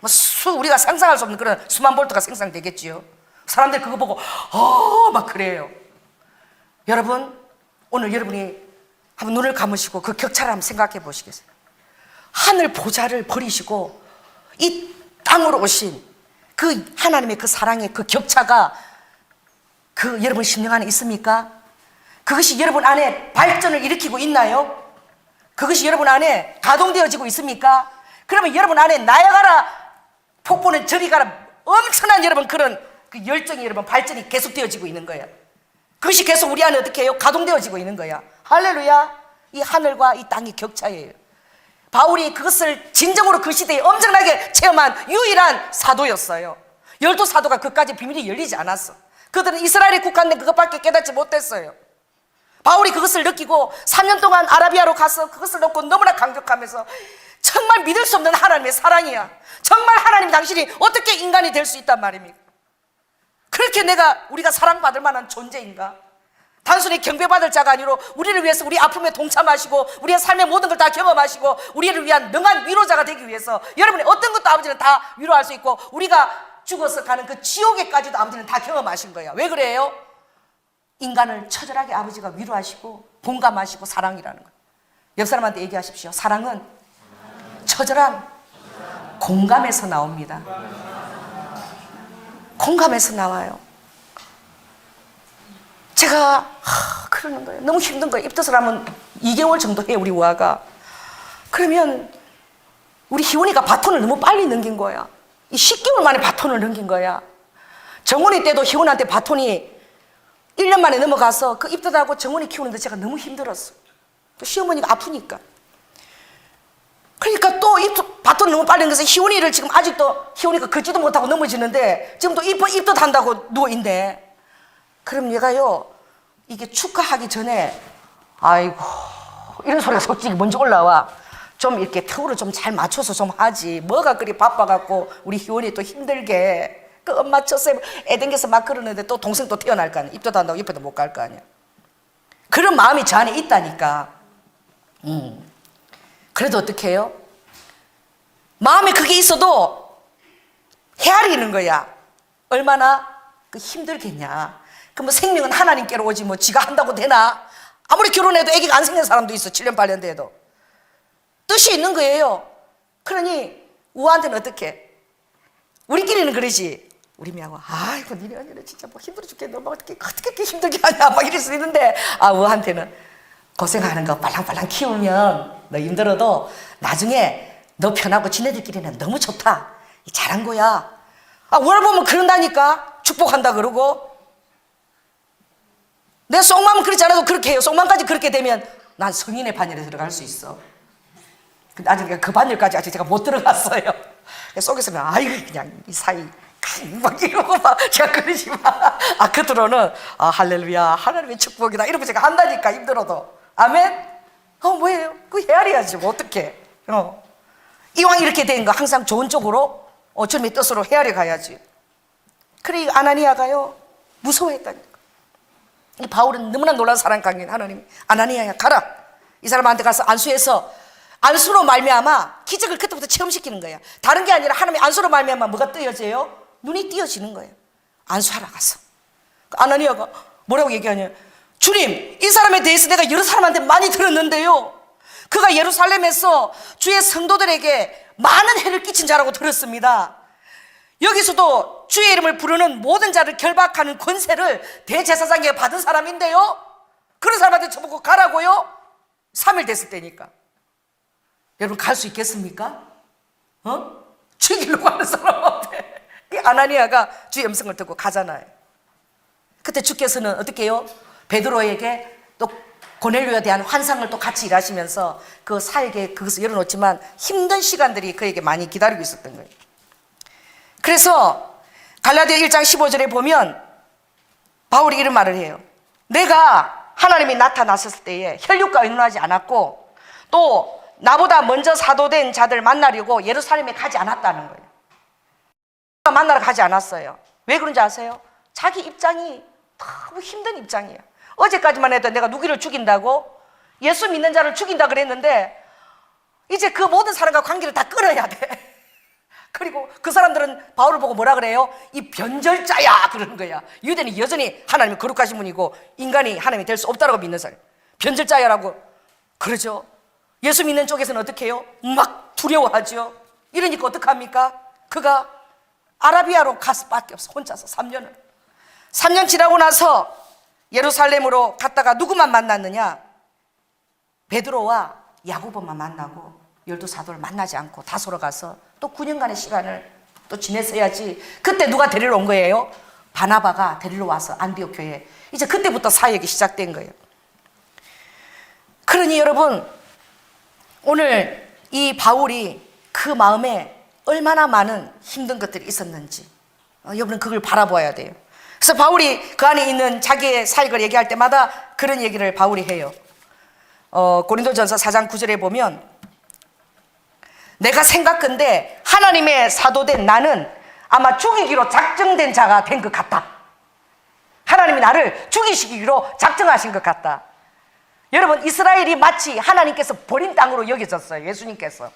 뭐 우리가 상상할 수 없는 그런 수만 볼트가 생성되겠지요. 사람들 그거 보고 막 그래요. 여러분, 오늘 여러분이 한번 눈을 감으시고 그 격차를 한번 생각해 보시겠어요? 하늘 보좌를 버리시고 이 땅으로 오신 그 하나님의 그 사랑의 그 격차가 그 여러분 심령 안에 있습니까? 그것이 여러분 안에 발전을 일으키고 있나요? 그것이 여러분 안에 가동되어지고 있습니까? 그러면 여러분 안에 나야가라 폭포는 저리 가라 엄청난 여러분 그런 그 열정이 여러분 발전이 계속되어지고 있는 거예요. 그것이 계속 우리 안에 어떻게 해요? 가동되어지고 있는 거야. 할렐루야. 이 하늘과 이 땅의 격차예요. 바울이 그것을 진정으로 그 시대에 엄청나게 체험한 유일한 사도였어요. 12사도가 그까지 비밀이 열리지 않았어. 그들은 이스라엘에 국한된 그것밖에 깨닫지 못했어요. 바울이 그것을 느끼고 3년 동안 아라비아로 가서 그것을 놓고 너무나 강력하면서 정말 믿을 수 없는 하나님의 사랑이야. 정말 하나님 당신이 어떻게 인간이 될 수 있단 말입니까? 그렇게 우리가 사랑받을 만한 존재인가? 단순히 경배받을 자가 아니라 우리를 위해서 우리 아픔에 동참하시고 우리의 삶의 모든 걸 다 경험하시고 우리를 위한 능한 위로자가 되기 위해서 여러분의 어떤 것도 아버지는 다 위로할 수 있고 우리가 죽어서 가는 그 지옥에까지도 아버지는 다 경험하신 거예요. 왜 그래요? 인간을 처절하게 아버지가 위로하시고 공감하시고 사랑이라는 거예요. 옆 사람한테 얘기하십시오. 사랑은 처절한 공감에서 나옵니다. 공감에서 나와요. 제가 그러는 거예요. 너무 힘든 거예요. 입덧을 하면 2개월 정도 해요, 우리 우아가. 그러면 우리 희원이가 바톤을 너무 빨리 넘긴 거야. 이 10개월 만에 바톤을 넘긴 거야. 정훈이 때도 희원한테 바톤이 1년 만에 넘어가서 그 입덧하고 정훈이 키우는데 제가 너무 힘들었어. 또 시어머니가 아프니까. 그러니까 또 바톤을 너무 빨리 넘겨서 희원이를 지금 아직도 희원이가 걷지도 못하고 넘어지는데 지금 또 입덧한다고 누워있네. 그럼 얘가요, 이게 축하하기 전에 아이고 이런 소리가 솔직히 먼저 올라와. 좀 이렇게 턱으로 좀 잘 맞춰서 좀 하지. 뭐가 그리 바빠갖고 우리 희원이 또 힘들게 그 엄마 쳤어요 애댕겨서 막 그러는데 또 동생 또 태어날 거 아니야. 입덧한다고 옆에도 못 갈 거 아니야. 그런 마음이 저 안에 있다니까. 그래도 어떻게 해요? 마음에 그게 있어도 헤아리는 거야. 얼마나 힘들겠냐. 그럼 뭐 생명은 하나님께로 오지 뭐 지가 한다고 되나? 아무리 결혼해도 아기가 안 생긴 사람도 있어. 7년 8년 돼도. 뜻이 있는 거예요. 그러니 우아한테는 어떻게? 우리끼리는 그러지. 우리 미하고 아이고 니네 언니는 진짜 뭐 힘들어 죽겠네. 뭐 어떻게 이렇게 힘들게 하냐 막 이럴 수 있는데 우아한테는 고생하는 거 빨랑빨랑 키우면 너 힘들어도 나중에 너 편하고 지네들끼리는 너무 좋다. 잘한 거야. 우아를 보면 그런다니까. 축복한다 그러고. 내 속마음은 그렇지 않아도 그렇게 해요. 속마음까지 그렇게 되면 난 성인의 반열에 들어갈 수 있어. 근데 아직 그 반열까지 아직 제가 못 들어갔어요. 속에서는 아이고 그냥 이 사이 막 이러고 막 제가 그러지 마. 겉으로는 할렐루야 하나님의 축복이다 이러고 제가 한다니까. 힘들어도. 아멘. 뭐예요? 그거 헤아려야지 뭐 어떡해. 이왕 이렇게 된 거 항상 좋은 쪽으로 주님의 뜻으로 헤아려 가야지. 그래 아나니아가요 무서워했다니까. 이 바울은 너무나 놀라운 사랑 강인 하나님. 아나니아야 가라. 이 사람한테 가서 안수로 말미암아 기적을 그때부터 체험시키는 거야. 다른 게 아니라 하나님의 안수로 말미암아 뭐가 뜨여져요? 눈이 띄어지는 거예요. 안수하러 가서. 아나니아가 뭐라고 얘기하냐? 주님, 이 사람에 대해서 내가 여러 사람한테 많이 들었는데요. 그가 예루살렘에서 주의 성도들에게 많은 해를 끼친 자라고 들었습니다. 여기서도 주의 이름을 부르는 모든 자를 결박하는 권세를 대제사장에게 받은 사람인데요. 그런 사람한테 저보고 가라고요? 3일 됐을 때니까. 여러분 갈 수 있겠습니까? 죽이려고 하는 사람 앞에 이 아나니아가 주의 음성을 듣고 가잖아요. 그때 주께서는 어떻게 해요? 베드로에게 또 고넬료에 대한 환상을 또 같이 일하시면서 그 사역에 그것을 열어놓지만 힘든 시간들이 그에게 많이 기다리고 있었던 거예요. 그래서 갈라디아 1장 15절에 보면 바울이 이런 말을 해요. 내가 하나님이 나타났을 때에 혈육과 의논하지 않았고 또 나보다 먼저 사도된 자들 만나려고 예루살렘에 가지 않았다는 거예요. 만나러 가지 않았어요. 왜 그런지 아세요? 자기 입장이 너무 힘든 입장이에요. 어제까지만 해도 내가 누구를 죽인다고 예수 믿는 자를 죽인다 그랬는데 이제 그 모든 사람과 관계를 다 끊어야 돼. 그리고 그 사람들은 바울을 보고 뭐라 그래요? 이 변절자야 그러는 거야. 유대는 여전히 하나님이 거룩하신 분이고 인간이 하나님이 될 수 없다고 믿는 사람. 변절자야라고 그러죠. 예수 믿는 쪽에서는 어떻게 해요? 막 두려워하죠. 이러니까 어떡합니까? 그가 아라비아로 갈 수밖에 없어. 혼자서 3년 지나고 나서 예루살렘으로 갔다가 누구만 만났느냐? 베드로와 야고보만 만나고 12사도를 만나지 않고 다소로 가서 또 9년간의 시간을 또 지냈어야지. 그때 누가 데리러 온 거예요? 바나바가 데리러 와서 안디옥 교회에 이제 그때부터 사역이 시작된 거예요. 그러니 여러분 오늘 이 바울이 그 마음에 얼마나 많은 힘든 것들이 있었는지 여러분은 그걸 바라보아야 돼요. 그래서 바울이 그 안에 있는 자기의 사역을 얘기할 때마다 그런 얘기를 바울이 해요. 고린도전서 4장 9절에 보면 내가 생각건대 하나님의 사도된 나는 아마 죽이기로 작정된 자가 된 것 같다. 하나님이 나를 죽이시기로 작정하신 것 같다. 여러분 이스라엘이 마치 하나님께서 버린 땅으로 여겨졌어요. 예수님께서.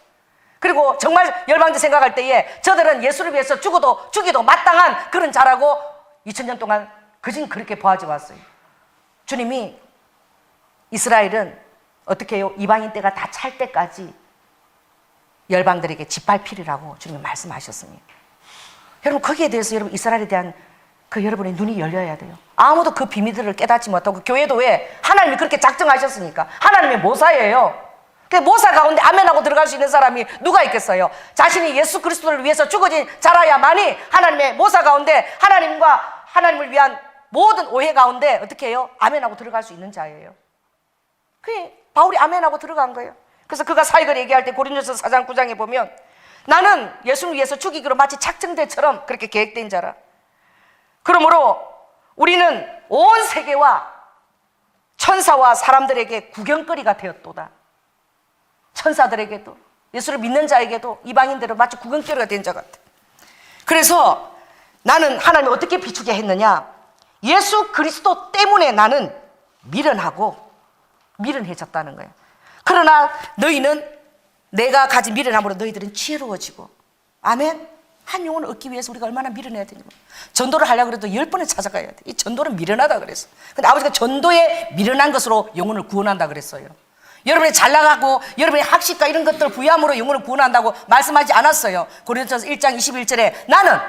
그리고 정말 열방제 생각할 때에 저들은 예수를 위해서 죽이도 마땅한 그런 자라고 2000년 동안 그진 그렇게 보아져 왔어요. 주님이 이스라엘은 어떻게 해요? 이방인 때가 다 찰 때까지 열방들에게 짓밟히리라고 주님이 말씀하셨습니다. 여러분 거기에 대해서 여러분 이스라엘에 대한 그 여러분의 눈이 열려야 돼요. 아무도 그 비밀들을 깨닫지 못하고 교회도 왜? 하나님이 그렇게 작정하셨으니까. 하나님의 모사예요. 그 모사 가운데 아멘하고 들어갈 수 있는 사람이 누가 있겠어요? 자신이 예수 그리스도를 위해서 죽어진 자라야만이 하나님의 모사 가운데 하나님과 하나님을 위한 모든 오해 가운데 어떻게 해요? 아멘하고 들어갈 수 있는 자예요. 그게 바울이 아멘하고 들어간 거예요. 그래서 그가 사역을 얘기할 때 고린도서 4장 9장에 보면 나는 예수를 위해서 죽이기로 마치 작정대처럼 그렇게 계획된 자라. 그러므로 우리는 온 세계와 천사와 사람들에게 구경거리가 되었도다. 천사들에게도 예수를 믿는 자에게도 이방인들은 마치 구경거리가 된 자 같아. 그래서 나는 하나님이 어떻게 비추게 했느냐? 예수 그리스도 때문에 나는 미련해졌다는 거예요. 그러나 너희는 내가 가진 미련함으로 너희들은 지혜로워지고. 아멘. 한 영혼을 얻기 위해서 우리가 얼마나 미련해야 되냐고. 전도를 하려고 해도 10번을 찾아가야 돼. 이 전도는 미련하다 그랬어. 근데 아버지가 전도에 미련한 것으로 영혼을 구원한다 그랬어요. 여러분이 잘 나가고 여러분의 학식과 이런 것들 부여함으로 영혼을 구원한다고 말씀하지 않았어요. 고린도전서 1장 21절에 나는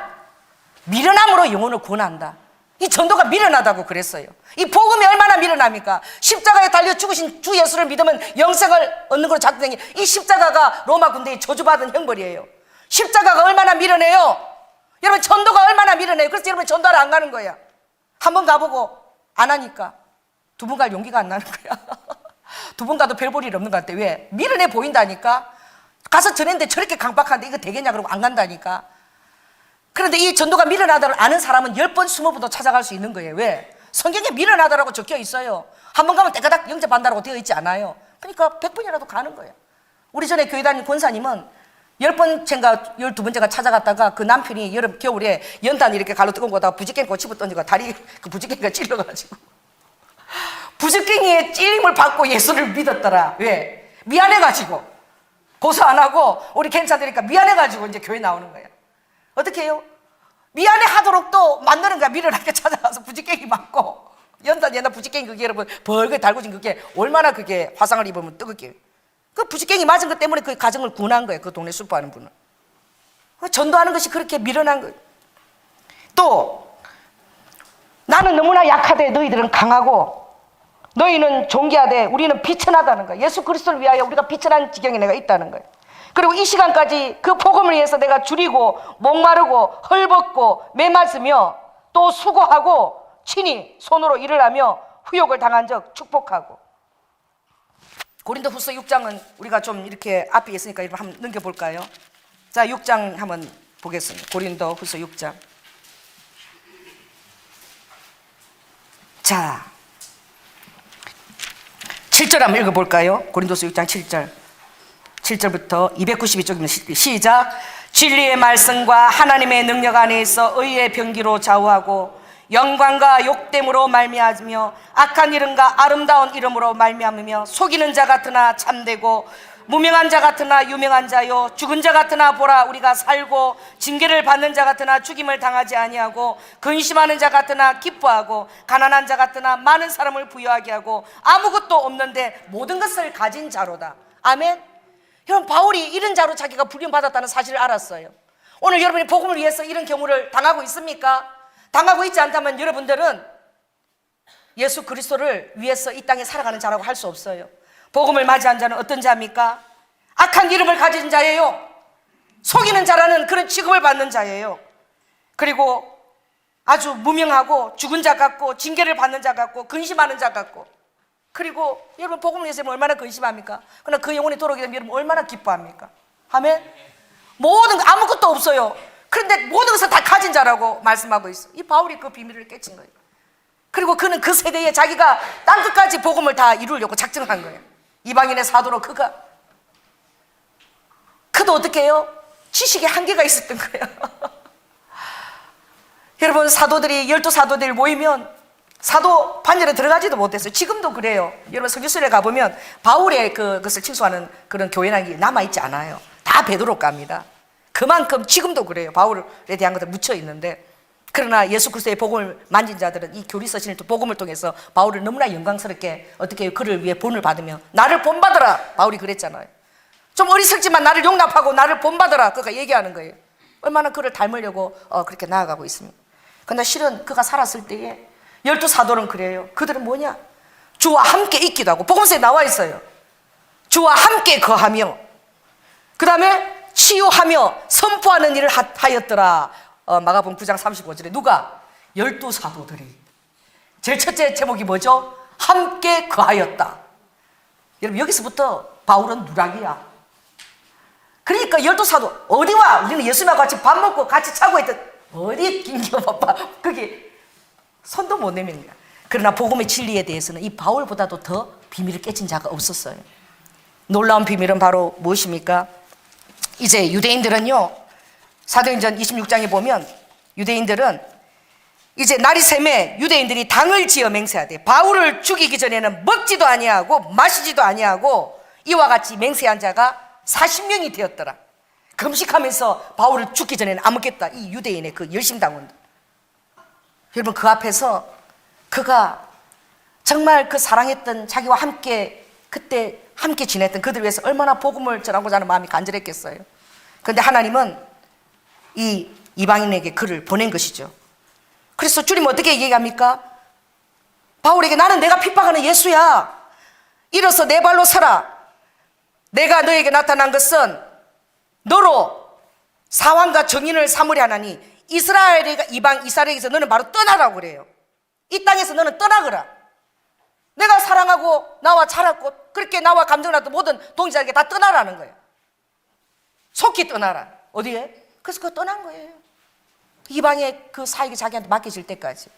미련함으로 영혼을 구원한다. 이 전도가 미련하다고 그랬어요. 이 복음이 얼마나 미련합니까? 십자가에 달려 죽으신 주 예수를 믿으면 영생을 얻는 걸로 작정된 게 이 십자가가 로마 군대에 저주받은 형벌이에요. 십자가가 얼마나 미련해요. 여러분 전도가 얼마나 미련해요. 그래서 여러분 전도하러 안 가는 거야. 한 번 가보고 안 하니까 두 번 갈 용기가 안 나는 거야. 두 번 가도 별 볼 일 없는 것 같아. 왜? 미련해 보인다니까. 가서 전했는데 저렇게 강박한데 이거 되겠냐 그러고 안 간다니까. 그런데 이 전도가 미련하다를 아는 사람은 10번 20번도 찾아갈 수 있는 거예요. 왜? 성경에 미련하다라고 적혀 있어요. 한 번 가면 때가닥 영접한다라고 되어 있지 않아요. 그러니까 100번이라도 가는 거예요. 우리 전에 교회 다닌 권사님은 10번째인가 12번째가 찾아갔다가 그 남편이 겨울에 연탄 이렇게 갈로 뜨거운 거다가 부지깽이 집어 던지고 다리 그 부지깽이가 찔러가지고 부지깽이의 찔림을 받고 예수를 믿었더라. 왜? 미안해가지고 고소 안 하고 우리 괜찮으니까 미안해가지고 이제 교회 나오는 거야. 어떻게 해요? 미안해 하도록 또 만드는 거야. 미련하게 찾아가서 부지깽이 맞고 연탄 옛날 부지깽이 그게 여러분 벌겋게 달구진 그게 얼마나 그게 화상을 입으면 뜨겁게 그 부지깽이 맞은 것 때문에 그 가정을 구원한 거예요. 그 동네 수포하는 분은. 전도하는 것이 그렇게 미련한 거예요. 또 나는 너무나 약하되 너희들은 강하고 너희는 존귀하되 우리는 비천하다는 거예요. 예수 그리스도를 위하여 우리가 비천한 지경에 내가 있다는 거예요. 그리고 이 시간까지 그 복음을 위해서 내가 줄이고 목마르고 헐벗고 메맞으며 또 수고하고 친히 손으로 일을 하며 후욕을 당한 적 축복하고 고린도후서 6장은 우리가 좀 이렇게 앞에 있으니까 이거 한번 넘겨볼까요? 자, 6장 한번 보겠습니다. 고린도후서 6장. 자, 7절 한번 읽어볼까요? 고린도서 6장 7절. 7절부터 292쪽입니다. 시작. 진리의 말씀과 하나님의 능력 안에 있어 의의 병기로 좌우하고 영광과 욕됨으로 말미암으며 악한 이름과 아름다운 이름으로 말미암으며 속이는 자 같으나 참되고 무명한 자 같으나 유명한 자요 죽은 자 같으나 보라 우리가 살고 징계를 받는 자 같으나 죽임을 당하지 아니하고 근심하는 자 같으나 기뻐하고 가난한 자 같으나 많은 사람을 부유하게 하고 아무것도 없는데 모든 것을 가진 자로다. 아멘. 여러분, 바울이 이런 자로 자기가 불림받았다는 사실을 알았어요. 오늘 여러분이 복음을 위해서 이런 경우를 당하고 있습니까? 당하고 있지 않다면 여러분들은 예수 그리스도를 위해서 이 땅에 살아가는 자라고 할 수 없어요. 복음을 맞이한 자는 어떤 자입니까? 악한 이름을 가진 자예요. 속이는 자라는 그런 취급을 받는 자예요. 그리고 아주 무명하고 죽은 자 같고 징계를 받는 자 같고 근심하는 자 같고, 그리고 여러분 복음을 위해서 얼마나 근심합니까? 그러나 그 영혼이 돌아오게 되면 여러분 얼마나 기뻐합니까? 아멘. 모든 아무것도 없어요. 그런데 모든 것을 다 가진 자라고 말씀하고 있어. 이 바울이 그 비밀을 깨친 거예요. 그리고 그는 그 세대에 자기가 땅끝까지 복음을 다 이루려고 작정한 거예요. 이방인의 사도로 그도 어떻게 해요? 지식에 한계가 있었던 거예요. 여러분, 사도들이 12사도들이 모이면 사도 반열에 들어가지도 못했어요. 지금도 그래요. 여러분 성지순례 가보면 바울의 그것을 칭송하는 그런 교회당이 남아있지 않아요. 다 베드로 갑니다. 그만큼 지금도 그래요. 바울에 대한 것들 묻혀 있는데, 그러나 예수 그리스도의 복음을 만진 자들은 이 교리서신을 복음을 통해서 바울을 너무나 영광스럽게 어떻게 해요? 그를 위해 본을 받으며 나를 본받아라. 바울이 그랬잖아요. 좀 어리석지만 나를 용납하고 나를 본받아라. 그가 얘기하는 거예요. 얼마나 그를 닮으려고 그렇게 나아가고 있습니다. 그런데 실은 그가 살았을 때에 12사도는 그래요. 그들은 뭐냐? 주와 함께 있기도 하고, 복음서에 나와 있어요. 주와 함께 거하며, 그 다음에 치유하며 선포하는 일을 하였더라. 마가복음 9장 35절에 누가? 12사도들이. 제일 첫째 제목이 뭐죠? 함께 거하였다. 여러분, 여기서부터 바울은 누락이야. 그러니까 12사도 어디 와? 우리는 예수님하고 같이 밥 먹고 같이 자고 있던, 어디 긴겨 바빠. 거기 손도 못 내미는 거야. 그러나 복음의 진리에 대해서는 이 바울보다도 더 비밀을 깨친 자가 없었어요. 놀라운 비밀은 바로 무엇입니까? 이제 유대인들은요, 사도행전 26장에 보면 유대인들은 이제 날이 새매 유대인들이 당을 지어 맹세하되 바울을 죽이기 전에는 먹지도 아니하고 마시지도 아니하고 이와 같이 맹세한 자가 40명이 되었더라. 금식하면서 바울을 죽기 전에는 안 먹겠다. 이 유대인의 그 열심당원들. 여러분, 그 앞에서 그가 정말 그 사랑했던 자기와 함께 그때 함께 지냈던 그들 위해서 얼마나 복음을 전하고자 하는 마음이 간절했겠어요. 그런데 하나님은 이 이방인에게 그를 보낸 것이죠. 그래서 주님은 어떻게 얘기합니까? 바울에게 나는 내가 핍박하는 예수야. 일어서 내 발로 서라. 내가 너에게 나타난 것은 너로 사왕과 정인을 삼으려 하나니 이스라엘에게서 너는 바로 떠나라고 그래요. 이 땅에서 너는 떠나거라. 내가 사랑하고 나와 자랐고 그렇게 나와 감정나도 모든 동지자에게 다 떠나라는 거예요. 속히 떠나라. 어디에? 그래서 그거 떠난 거예요. 이방의 그 사역이 자기한테 맡겨질 때까지.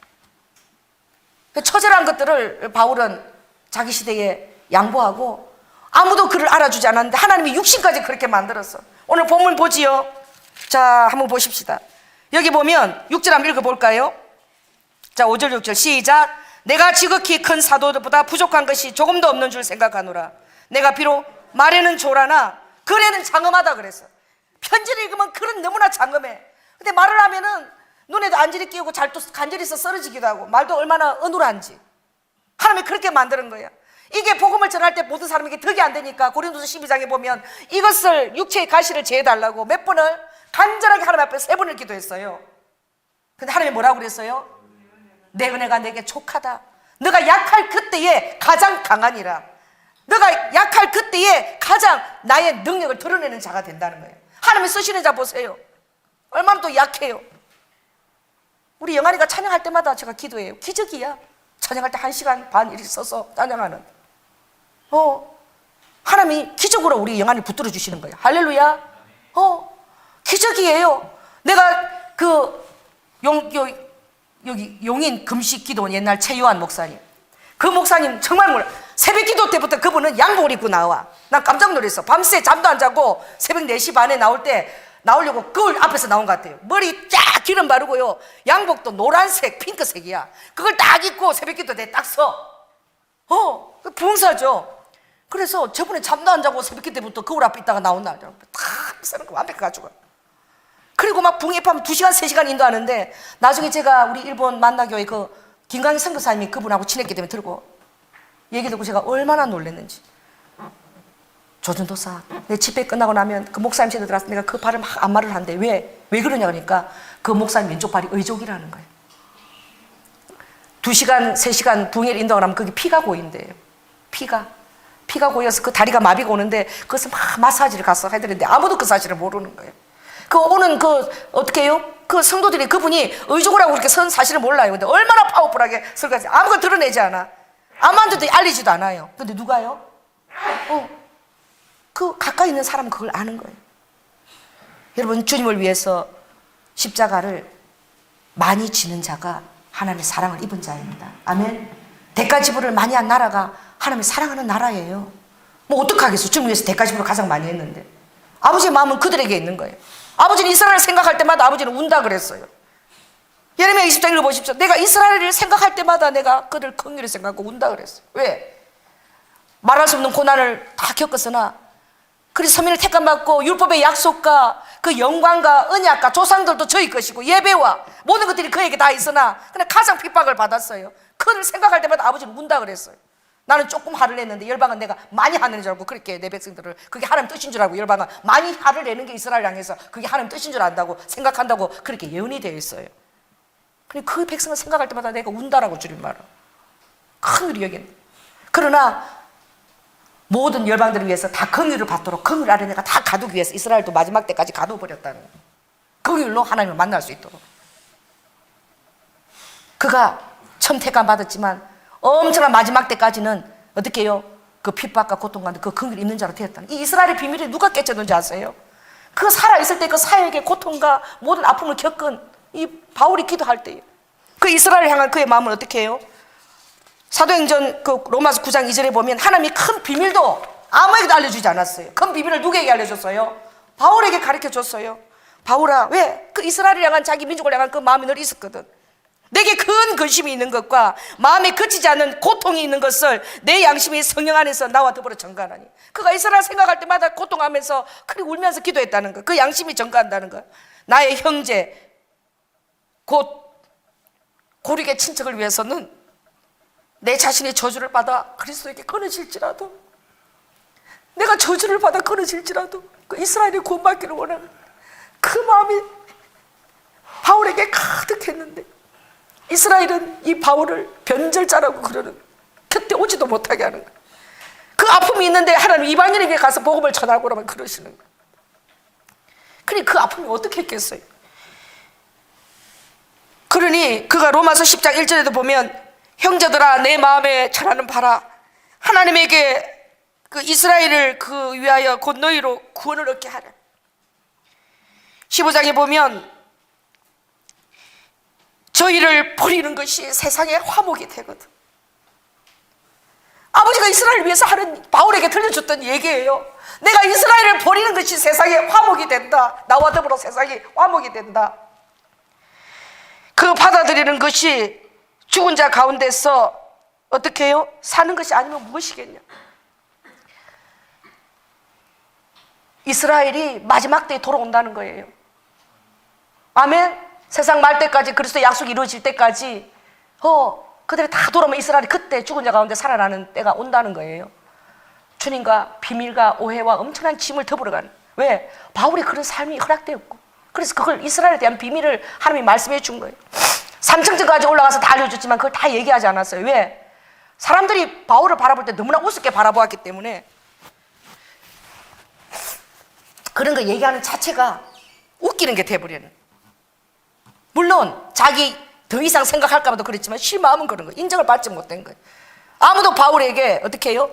처절한 것들을 바울은 자기 시대에 양보하고 아무도 그를 알아주지 않았는데 하나님이 육신까지 그렇게 만들었어. 오늘 본문 보지요. 자, 한번 보십시다. 여기 보면 6절 한번 읽어볼까요? 자, 5절 6절 시작. 내가 지극히 큰 사도들보다 부족한 것이 조금도 없는 줄 생각하노라. 내가 비록 말에는 조라나 글에는 장엄하다 그랬어. 편지를 읽으면 글은 너무나 장엄해. 근데 말을 하면은 눈에도 안질이 끼우고 잘도 간절히 썰어지기도 하고 말도 얼마나 어눌한지 하나님이 그렇게 만드는 거야. 이게 복음을 전할 때 모든 사람에게 덕이 안 되니까 고린도서 12장에 보면 이것을 육체의 가시를 제해달라고 몇 번을 간절하게 하나님 앞에 3번을 기도했어요. 근데 하나님이 뭐라고 그랬어요? 내 은혜가 내게 족하다. 너가 약할 그때에 가장 강하니라. 너가 약할 그때에 가장 나의 능력을 드러내는 자가 된다는 거예요. 하나님이 쓰시는 자 보세요. 얼마나 또 약해요. 우리 영환이가 찬양할 때마다 제가 기도해요. 기적이야. 찬양할 때 1시간 반 이렇게 서서 찬양하는. 하나님이 기적으로 우리 영안을 붙들어 주시는 거예요. 할렐루야. 기적이에요. 내가 여기 용인 금식기도원 옛날 최요한 목사님, 그 목사님 정말 몰라. 새벽 기도 때부터 그분은 양복을 입고 나와. 난 깜짝 놀랐어. 밤새 잠도 안 자고 새벽 4시 반에 나오려고 거울 앞에서 나온 것 같아요. 머리 쫙 기름 바르고요, 양복도 노란색 핑크색이야. 그걸 딱 입고 새벽 기도 때 딱 서. 부흥사죠. 그래서 저번에 잠도 안 자고 새벽 기도 때부터 거울 앞에 있다가 나온 날 다 쓰는 거 완벽해가지고, 그리고 막 붕입하면 2시간 3시간 인도하는데, 나중에 제가 우리 일본 만나교회 그 김강희 선교사님이 그분하고 친했기 때문에 들고 얘기 듣고 제가 얼마나 놀랐는지. 조전도사, 내 집회 끝나고 나면 그 목사님 집에 들어가서 내가 그 발을 막 안마를 한대. 왜 그러냐 그러니까 그 목사님 왼쪽 발이 의족이라는 거예요. 2시간 3시간 붕일 인도하고 나면 거기 피가 고인대요. 피가 고여서 그 다리가 마비가 오는데 그것을 막 마사지를 가서 해야 되는데 아무도 그 사실을 모르는 거예요. 그 오는 어떻게 해요? 그 성도들이 그분이 의족이라고 그렇게 선 사실을 몰라요. 근데 얼마나 파워풀하게 설교하지. 아무것도 드러내지 않아. 아무한테도 알리지도 않아요. 근데 누가요? 그 가까이 있는 사람은 그걸 아는 거예요. 여러분, 주님을 위해서 십자가를 많이 지는 자가 하나님의 사랑을 입은 자입니다. 아멘. 대가 지불을 많이 한 나라가 하나님의 사랑하는 나라예요. 뭐 어떡하겠어. 주님 위해서 대가 지불을 가장 많이 했는데. 아버지의 마음은 그들에게 있는 거예요. 아버지는 이스라엘을 생각할 때마다 아버지는 운다 그랬어요. 예레미야 20장 읽어보십시오. 내가 이스라엘을 생각할 때마다 내가 그들 긍휼히 생각하고 운다 그랬어요. 왜? 말할 수 없는 고난을 다 겪었으나, 그래서 서민을 택함받고 율법의 약속과 그 영광과 언약과 조상들도 저희 것이고 예배와 모든 것들이 그에게 다 있으나 그냥 가장 핍박을 받았어요. 그를 생각할 때마다 아버지는 운다 그랬어요. 나는 조금 화를 냈는데 열방은 내가 많이 화내는 줄 알고 그렇게 내 백성들을, 그게 하나님 뜻인 줄 알고 열방은 많이 화를 내는 게 이스라엘 향해서 그게 하나님 뜻인 줄 안다고 생각한다고 그렇게 예언이 되어 있어요. 그 백성을 생각할 때마다 내가 운다라고 주님 말은 긍휼히 여긴. 그러나 모든 열방들을 위해서 다 긍휼을 받도록 긍휼 아래 내가 다 가두기 위해서 이스라엘도 마지막 때까지 가둬버렸다는, 긍휼로 하나님을 만날 수 있도록. 그가 처음 택감 받았지만 엄청난 마지막 때까지는 어떻게 해요? 그 핍박과 고통과 그 긍휼 있는 자로 되었다는. 이 이스라엘의 비밀을 누가 깨쳤는지 아세요? 그 살아있을 때 그 사역의 고통과 모든 아픔을 겪은 이 바울이 기도할 때예요. 그 이스라엘을 향한 그의 마음은 어떻게 해요? 사도행전 그 로마서 9장 2절에 보면 하나님이 큰 비밀도 아무에게도 알려주지 않았어요. 큰 비밀을 누구에게 알려줬어요? 바울에게 가르쳐줬어요. 바울아, 왜? 그 이스라엘을 향한 자기 민족을 향한 그 마음이 늘 있었거든. 내게 큰 근심이 있는 것과 마음에 그치지 않는 고통이 있는 것을 내 양심이 성령 안에서 나와 더불어 전가하니. 그가 이스라엘 생각할 때마다 고통하면서 그리고 울면서 기도했다는 거. 그 양심이 전가한다는 거. 나의 형제 곧 고륙의 친척을 위해서는 내 자신의 저주를 받아 그리스도에게 끊어질지라도, 내가 저주를 받아 끊어질지라도 그 이스라엘이 구원받기를 원하는 그 마음이 바울에게 가득했는데, 이스라엘은 이 바울을 변절자라고 그러는, 곁에 오지도 못하게 하는 거예요. 그 아픔이 있는데 하나님 이방인에게 가서 복음을 전하고라면 그러시는 거예요. 그러니 그 아픔이 어떻게 했겠어요? 그러니 그가 로마서 10장 1절에도 보면, 형제들아 내 마음에 전하는 바라, 하나님에게 그 이스라엘을 그 위하여 곧 너희로 구원을 얻게 하라. 15장에 보면 저희를 버리는 것이 세상의 화목이 되거든. 아버지가 이스라엘을 위해서 하는 바울에게 들려줬던 얘기예요. 내가 이스라엘을 버리는 것이 세상의 화목이 된다. 나와 더불어 세상이 화목이 된다. 그 받아들이는 것이 죽은 자 가운데서 어떻게 해요? 사는 것이 아니면 무엇이겠냐? 이스라엘이 마지막 때에 돌아온다는 거예요. 아멘. 세상 말 때까지, 그리스도의 약속이 이루어질 때까지 그들이 다 돌아오면 이스라엘이 그때 죽은 자 가운데 살아나는 때가 온다는 거예요. 주님과 비밀과 오해와 엄청난 짐을 더불어가는. 왜? 바울이 그런 삶이 허락되었고, 그래서 그걸 이스라엘에 대한 비밀을 하나님이 말씀해 준 거예요. 3층까지 올라가서 다 알려줬지만 그걸 다 얘기하지 않았어요. 왜? 사람들이 바울을 바라볼 때 너무나 우습게 바라보았기 때문에 그런 거 얘기하는 자체가 웃기는 게 돼버리는. 물론 자기 더 이상 생각할까 봐도 그랬지만 실 마음은 그런 거예요. 인정을 받지 못한 거예요. 아무도 바울에게 어떻게 해요?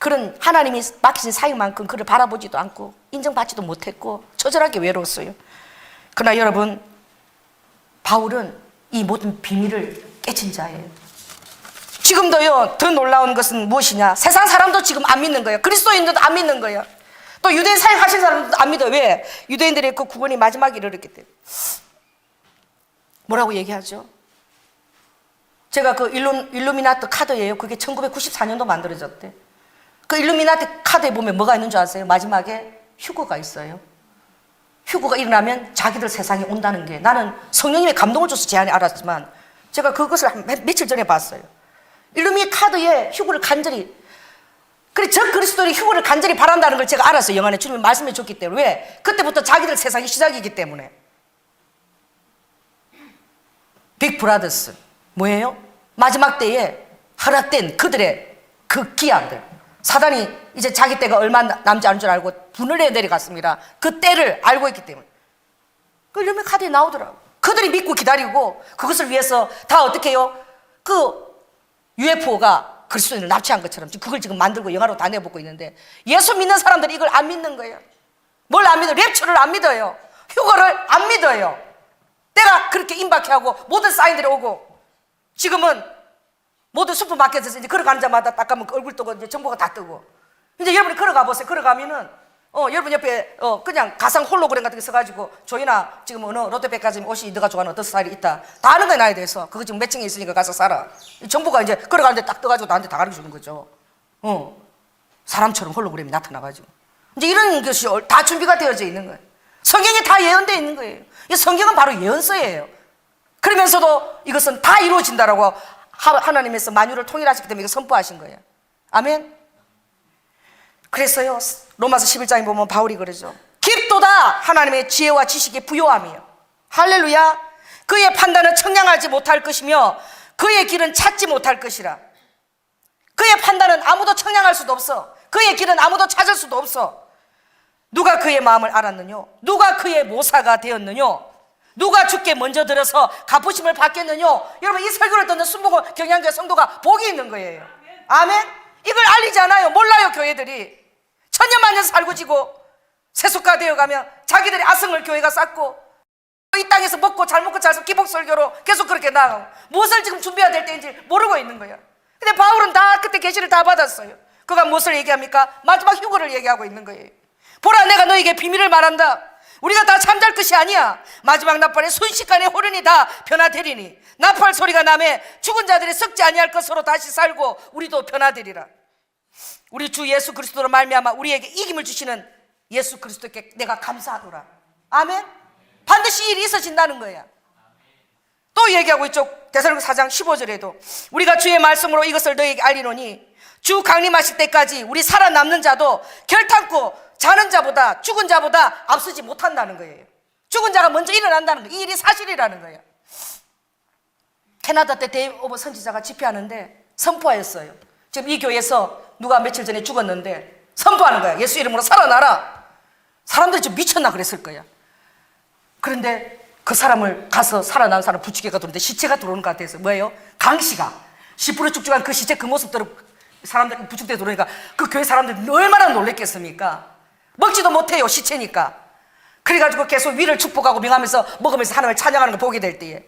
그런 하나님이 맡기신 사역만큼 그를 바라보지도 않고 인정받지도 못했고 처절하게 외로웠어요. 그러나 여러분, 바울은 이 모든 비밀을 깨친 자예요. 지금도요, 더 놀라운 것은 무엇이냐? 세상 사람도 지금 안 믿는 거예요. 그리스도인들도 안 믿는 거예요. 또 유대인 사역하신 사람들도 안 믿어요. 왜? 유대인들의 그 구원이 마지막에 이르렀기 때문에. 뭐라고 얘기하죠? 제가 그 일루미나트 카드예요. 그게 1994년도 만들어졌대. 그 일루미나티 카드에 보면 뭐가 있는 줄 아세요? 마지막에 휴거가 있어요. 휴거가 일어나면 자기들 세상에 온다는 게, 나는 성령님의 감동을 줘서 제안이 알았지만 제가 그것을 며칠 전에 봤어요. 일루미 카드에 휴거를 간절히, 그래 저 그리스도의 휴거를 간절히 바란다는 걸 제가 알았어요. 영안에 주님이 말씀해 줬기 때문에. 왜? 그때부터 자기들 세상이 시작이기 때문에. 빅 브라더스 뭐예요? 마지막 때에 허락된 그들의 그 기한들, 사단이 이제 자기 때가 얼마 남지 않은 줄 알고 분을 해 내려갔습니다. 그 때를 알고 있기 때문에. 그 이름의 카드에 나오더라고. 그들이 믿고 기다리고 그것을 위해서 다 어떻게 해요? 그 UFO가 그리스도인을 납치한 것처럼 그걸 지금 만들고 영화로 다 내보고 있는데, 예수 믿는 사람들이 이걸 안 믿는 거예요. 뭘 안 믿어요? 랩처를 안 믿어요. 휴거를 안 믿어요. 때가 그렇게 임박해 하고 모든 사인들이 오고, 지금은 모든 슈퍼마켓에서 이제 걸어가는 자마다 딱 가면 얼굴 뜨고 이제 정보가 다 뜨고, 이제 여러분이 걸어가 보세요. 걸어가면은 여러분 옆에 그냥 가상 홀로그램 같은 게 써가지고 조이나 지금 어느 롯데백화점 옷이 너가 좋아하는 어떤 스타일이 있다, 다 아는 거야. 나에 대해서. 그거 지금 매칭이 있으니까 가서 사라. 이 정보가 이제 걸어가는데 딱 떠가지고 나한테 다 가르쳐 주는 거죠. 사람처럼 홀로그램이 나타나가지고. 이제 이런 것이 다 준비가 되어져 있는 거예요. 성경에 다 예언되어 있는 거예요. 이 성경은 바로 예언서예요. 그러면서도 이것은 다 이루어진다라고 하나님께서 만유를 통일하시기 때문에 이거 선포하신 거예요. 아멘. 그래서요, 로마서 11장에 보면 바울이 그러죠. 깊도다 하나님의 지혜와 지식의 부요함이요. 할렐루야. 그의 판단은 청량하지 못할 것이며 그의 길은 찾지 못할 것이라. 그의 판단은 아무도 청량할 수도 없어. 그의 길은 아무도 찾을 수도 없어. 누가 그의 마음을 알았느뇨? 누가 그의 모사가 되었느뇨? 누가 주께 먼저 들어서 갚으심을 받겠느뇨? 여러분, 이 설교를 듣는 순복음 경향교회 성도가 복이 있는 거예요. 아멘. 이걸 알리지 않아요. 몰라요. 교회들이 천년만년 살고 지고 세속화 되어가면 자기들이 아성을 교회가 쌓고 이 땅에서 먹고 잘 먹고 잘 살고 기복설교로 계속 그렇게 나가고 무엇을 지금 준비해야 될 때인지 모르고 있는 거예요. 근데 바울은 다 그때 계시를 다 받았어요. 그가 무엇을 얘기합니까? 마지막 휴거를 얘기하고 있는 거예요. 보라, 내가 너에게 비밀을 말한다. 우리가 다 잠잘 것이 아니야. 마지막 나팔에 순식간에 호련이 다 변화되리니 나팔 소리가 나매 죽은 자들이 썩지 아니할 것으로 다시 살고 우리도 변화되리라. 우리 주 예수 그리스도로 말미암아 우리에게 이김을 주시는 예수 그리스도께 내가 감사하노라. 아멘. 반드시 일이 있어진다는 거야. 또 얘기하고 있죠. 데살로니가 4장 15절에도 우리가 주의 말씀으로 이것을 너에게 알리노니 주 강림하실 때까지 우리 살아남는 자도 결탄코 자는 자보다 죽은 자보다 앞서지 못한다는 거예요. 죽은 자가 먼저 일어난다는 거예요. 이 일이 사실이라는 거예요. 캐나다 때 데이브 오버 선지자가 집회하는데 선포하였어요. 지금 이 교회에서 누가 며칠 전에 죽었는데 선포하는 거야. 예수 이름으로 살아나라. 사람들이 좀 미쳤나 그랬을 거야. 그런데 그 사람을 가서 살아난 사람 부축해가 들어오는데 시체가 들어오는 것 같아서 뭐예요? 강씨가 시부르 쭉쭉한 그 시체 그 모습대로 사람들 부축돼 들어오니까 그 교회 사람들이 얼마나 놀랬겠습니까? 먹지도 못해요. 시체니까. 그래가지고 계속 위를 축복하고 명하면서 먹으면서 하나님을 찬양하는 걸 보게 될 때에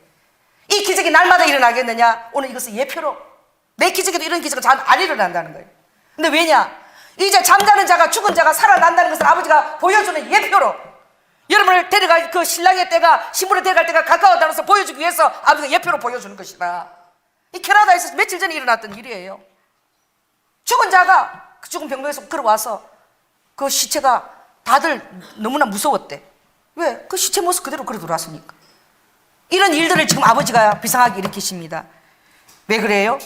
이 기적이 날마다 일어나겠느냐? 오늘 이것은 예표로 내 기적에도 이런 기적은 잘 안 일어난다는 거예요. 근데 왜냐? 이제 잠자는 자가 죽은 자가 살아난다는 것을 아버지가 보여주는 예표로 여러분을 데려갈 그 신랑의 때가 신부를 데려갈 때가 가까웠다는 것을 보여주기 위해서 아버지가 예표로 보여주는 것이다. 이 캐나다에서 며칠 전에 일어났던 일이에요. 죽은 자가 그 죽은 병동에서 걸어와서 그 시체가 다들 너무나 무서웠대. 왜? 그 시체 모습 그대로 걸어 들어왔으니까. 이런 일들을 지금 아버지가 비상하게 일으키십니다. 왜 그래요?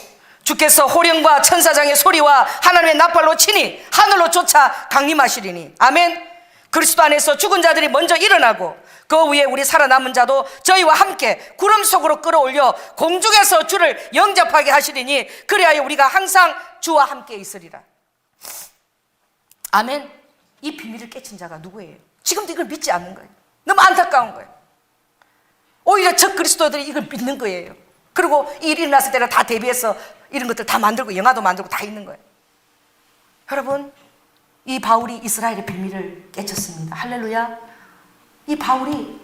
주께서 호령과 천사장의 소리와 하나님의 나팔로 치니 하늘로 쫓아 강림하시리니. 아멘. 그리스도 안에서 죽은 자들이 먼저 일어나고 그 위에 우리 살아남은 자도 저희와 함께 구름 속으로 끌어올려 공중에서 주를 영접하게 하시리니 그리하여 우리가 항상 주와 함께 있으리라. 아멘. 이 비밀을 깨친 자가 누구예요? 지금도 이걸 믿지 않는 거예요. 너무 안타까운 거예요. 오히려 적 그리스도들이 이걸 믿는 거예요. 그리고 이 일이 일어났을 때는 다 대비해서 이런 것들 다 만들고 영화도 만들고 다 있는 거예요. 여러분, 이 바울이 이스라엘의 비밀을 깨쳤습니다. 할렐루야. 이 바울이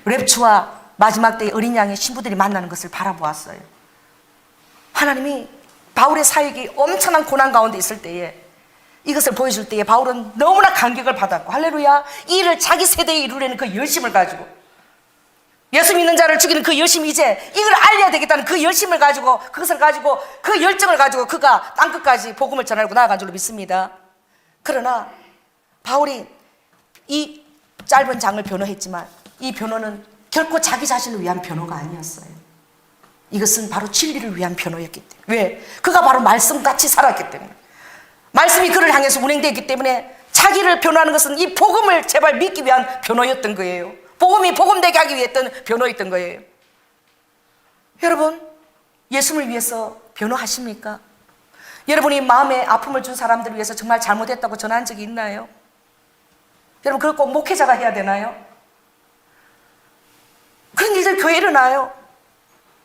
랩추와 마지막 때의 어린 양의 신부들이 만나는 것을 바라보았어요. 하나님이 바울의 사역이 엄청난 고난 가운데 있을 때에 이것을 보여줄 때에 바울은 너무나 감격을 받았고, 할렐루야, 이 일을 자기 세대에 이루려는 그 열심을 가지고, 예수 믿는 자를 죽이는 그 열심이, 이제 이걸 알려야 되겠다는 그 열심을 가지고, 그것을 가지고, 그 열정을 가지고 그가 땅끝까지 복음을 전하려고 나아간 줄로 믿습니다. 그러나 바울이 이 짧은 장을 변호했지만 이 변호는 결코 자기 자신을 위한 변호가 아니었어요. 이것은 바로 진리를 위한 변호였기 때문에. 왜? 그가 바로 말씀같이 살았기 때문에. 말씀이 그를 향해서 운행되었기 때문에 자기를 변호하는 것은 이 복음을 제발 믿기 위한 변호였던 거예요. 복음이 복음되게 하기 위했던 변호였던 거예요. 여러분, 예수를 위해서 변호하십니까? 여러분이 마음에 아픔을 준 사람들을 위해서 정말 잘못했다고 전한 적이 있나요? 여러분, 그걸 꼭 목회자가 해야 되나요? 그런 일들 교회에 일어나요.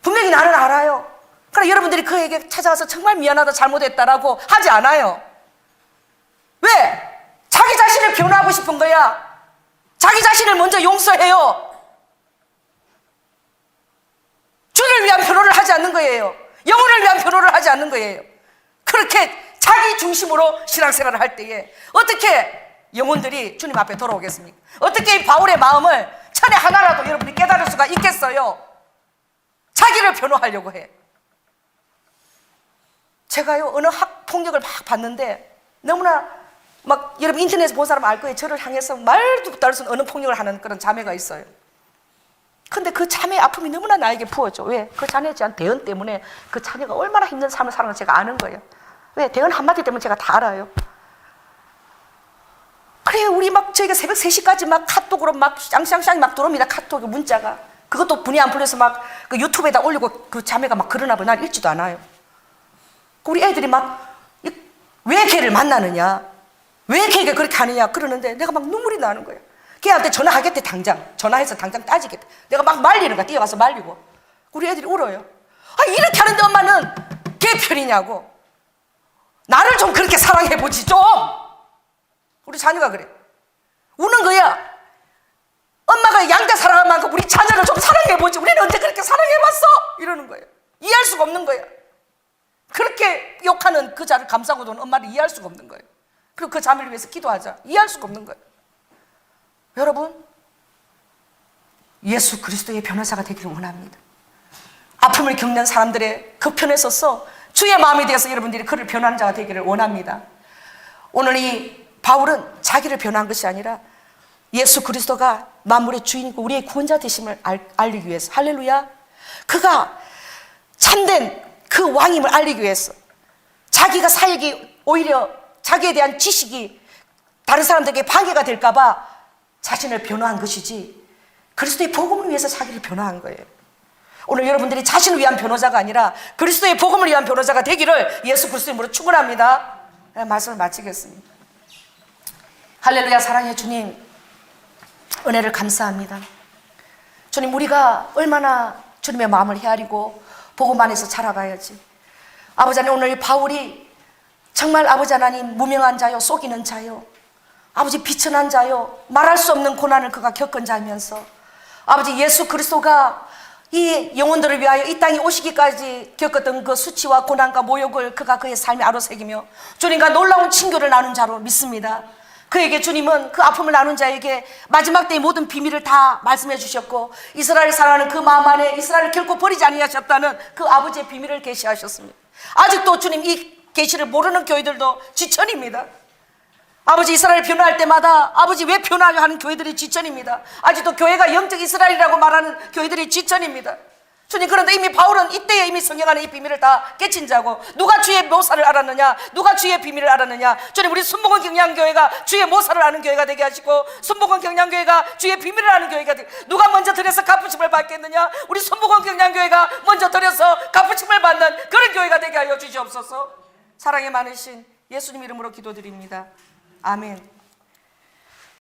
분명히 나는 알아요. 그러나 여러분들이 그에게 찾아와서 정말 미안하다, 잘못했다라고 하지 않아요. 왜? 자기 자신을 변호하고 싶은 거야. 자기 자신을 먼저 용서해요. 주를 위한 변호를 하지 않는 거예요. 영혼을 위한 변호를 하지 않는 거예요. 그렇게 자기 중심으로 신앙생활을 할 때에 어떻게 영혼들이 주님 앞에 돌아오겠습니까? 어떻게 이 바울의 마음을 천에 하나라도 여러분이 깨달을 수가 있겠어요? 자기를 변호하려고 해. 제가요, 어느 학폭력을 막 봤는데 너무나 막, 여러분 인터넷에서 본 사람 알 거예요. 저를 향해서 말도 못할 수 없는 어느 폭력을 하는 그런 자매가 있어요. 근데 그 자매의 아픔이 너무나 나에게 부어져. 왜? 그 자매에 대한 대언 때문에 그 자매가 얼마나 힘든 삶을 사는 걸 제가 아는 거예요. 왜? 대언 한마디 때문에 제가 다 알아요. 그래, 우리 막 저희가 새벽 3시까지 막 카톡으로 막 쌍쌍쌍 막 들어옵니다. 카톡 문자가. 그것도 분이 안 풀려서 막 그 유튜브에다 올리고 그 자매가 막 그러나 봐. 난 읽지도 않아요. 우리 애들이 막 왜 걔를 만나느냐, 왜 걔가 그렇게 하느냐 그러는데 내가 막 눈물이 나는 거예요. 걔한테 전화하겠대. 당장 전화해서 당장 따지겠대. 내가 막 말리는 거야. 뛰어가서 말리고. 우리 애들이 울어요. 아, 이렇게 하는데 엄마는 걔 편이냐고. 나를 좀 그렇게 사랑해보지 좀. 우리 자녀가 그래. 우는 거야. 엄마가 양자 사랑한 만큼 우리 자녀를 좀 사랑해보지. 우리는 언제 그렇게 사랑해봤어? 이러는 거예요. 이해할 수가 없는 거예요. 그렇게 욕하는 그 자를 감싸고도는 엄마를 이해할 수가 없는 거예요. 그리고 그 자매를 위해서 기도하자. 이해할 수가 없는 거예요. 여러분, 예수 그리스도의 변호사가 되기를 원합니다. 아픔을 겪는 사람들의 그 편에 서서 주의 마음이 되어서 여러분들이 그를 변호하는 자가 되기를 원합니다. 오늘 이 바울은 자기를 변호한 것이 아니라 예수 그리스도가 만물의 주인이고 우리의 구원자 되심을 알리기 위해서, 할렐루야, 그가 참된 그 왕임을 알리기 위해서 자기가 사역이 오히려 자기에 대한 지식이 다른 사람들에게 방해가 될까 봐 자신을 변호한 것이지 그리스도의 복음을 위해서 자기를 변호한 거예요. 오늘 여러분들이 자신을 위한 변호자가 아니라 그리스도의 복음을 위한 변호자가 되기를 예수 그리스도의 이름으로 축원합니다. 네, 말씀을 마치겠습니다. 할렐루야. 사랑해 주님, 은혜를 감사합니다. 주님, 우리가 얼마나 주님의 마음을 헤아리고 복음 안에서 자라가야지. 아버지 하나님, 오늘 바울이 정말 아버지 하나님 무명한 자요, 속이는 자요, 아버지 비천한 자요, 말할 수 없는 고난을 그가 겪은 자이면서 아버지 예수 그리스도가 이 영혼들을 위하여 이 땅에 오시기까지 겪었던 그 수치와 고난과 모욕을 그가 그의 삶에 아로새기며 주님과 놀라운 친교를 나눈 자로 믿습니다. 그에게 주님은 그 아픔을 나눈 자에게 마지막 때의 모든 비밀을 다 말씀해 주셨고 이스라엘을 사랑하는 그 마음 안에 이스라엘을 결코 버리지 아니하셨다는 그 아버지의 비밀을 계시하셨습니다. 아직도 주님 이 계시를 모르는 교회들도 지천입니다. 아버지, 이스라엘 변호할 때마다 아버지 왜 변호하려 하는 교회들이 지천입니다. 아직도 교회가 영적 이스라엘이라고 말하는 교회들이 지천입니다. 주님, 그런데 이미 바울은 이때에 이미 성경 안에 이 비밀을 다 깨친 자고 누가 주의 모사를 알았느냐, 누가 주의 비밀을 알았느냐. 주님, 우리 순복음 경량교회가 주의 모사를 아는 교회가 되게 하시고 순복음 경량교회가 주의 비밀을 아는 교회가 되게, 누가 먼저 드려서 갚으심을 받겠느냐. 우리 순복음 경량교회가 먼저 드려서 갚으심을 받는 그런 교회가 되게 하여 주시옵소서. 사랑이 많으신 예수님 이름으로 기도드립니다. 아멘.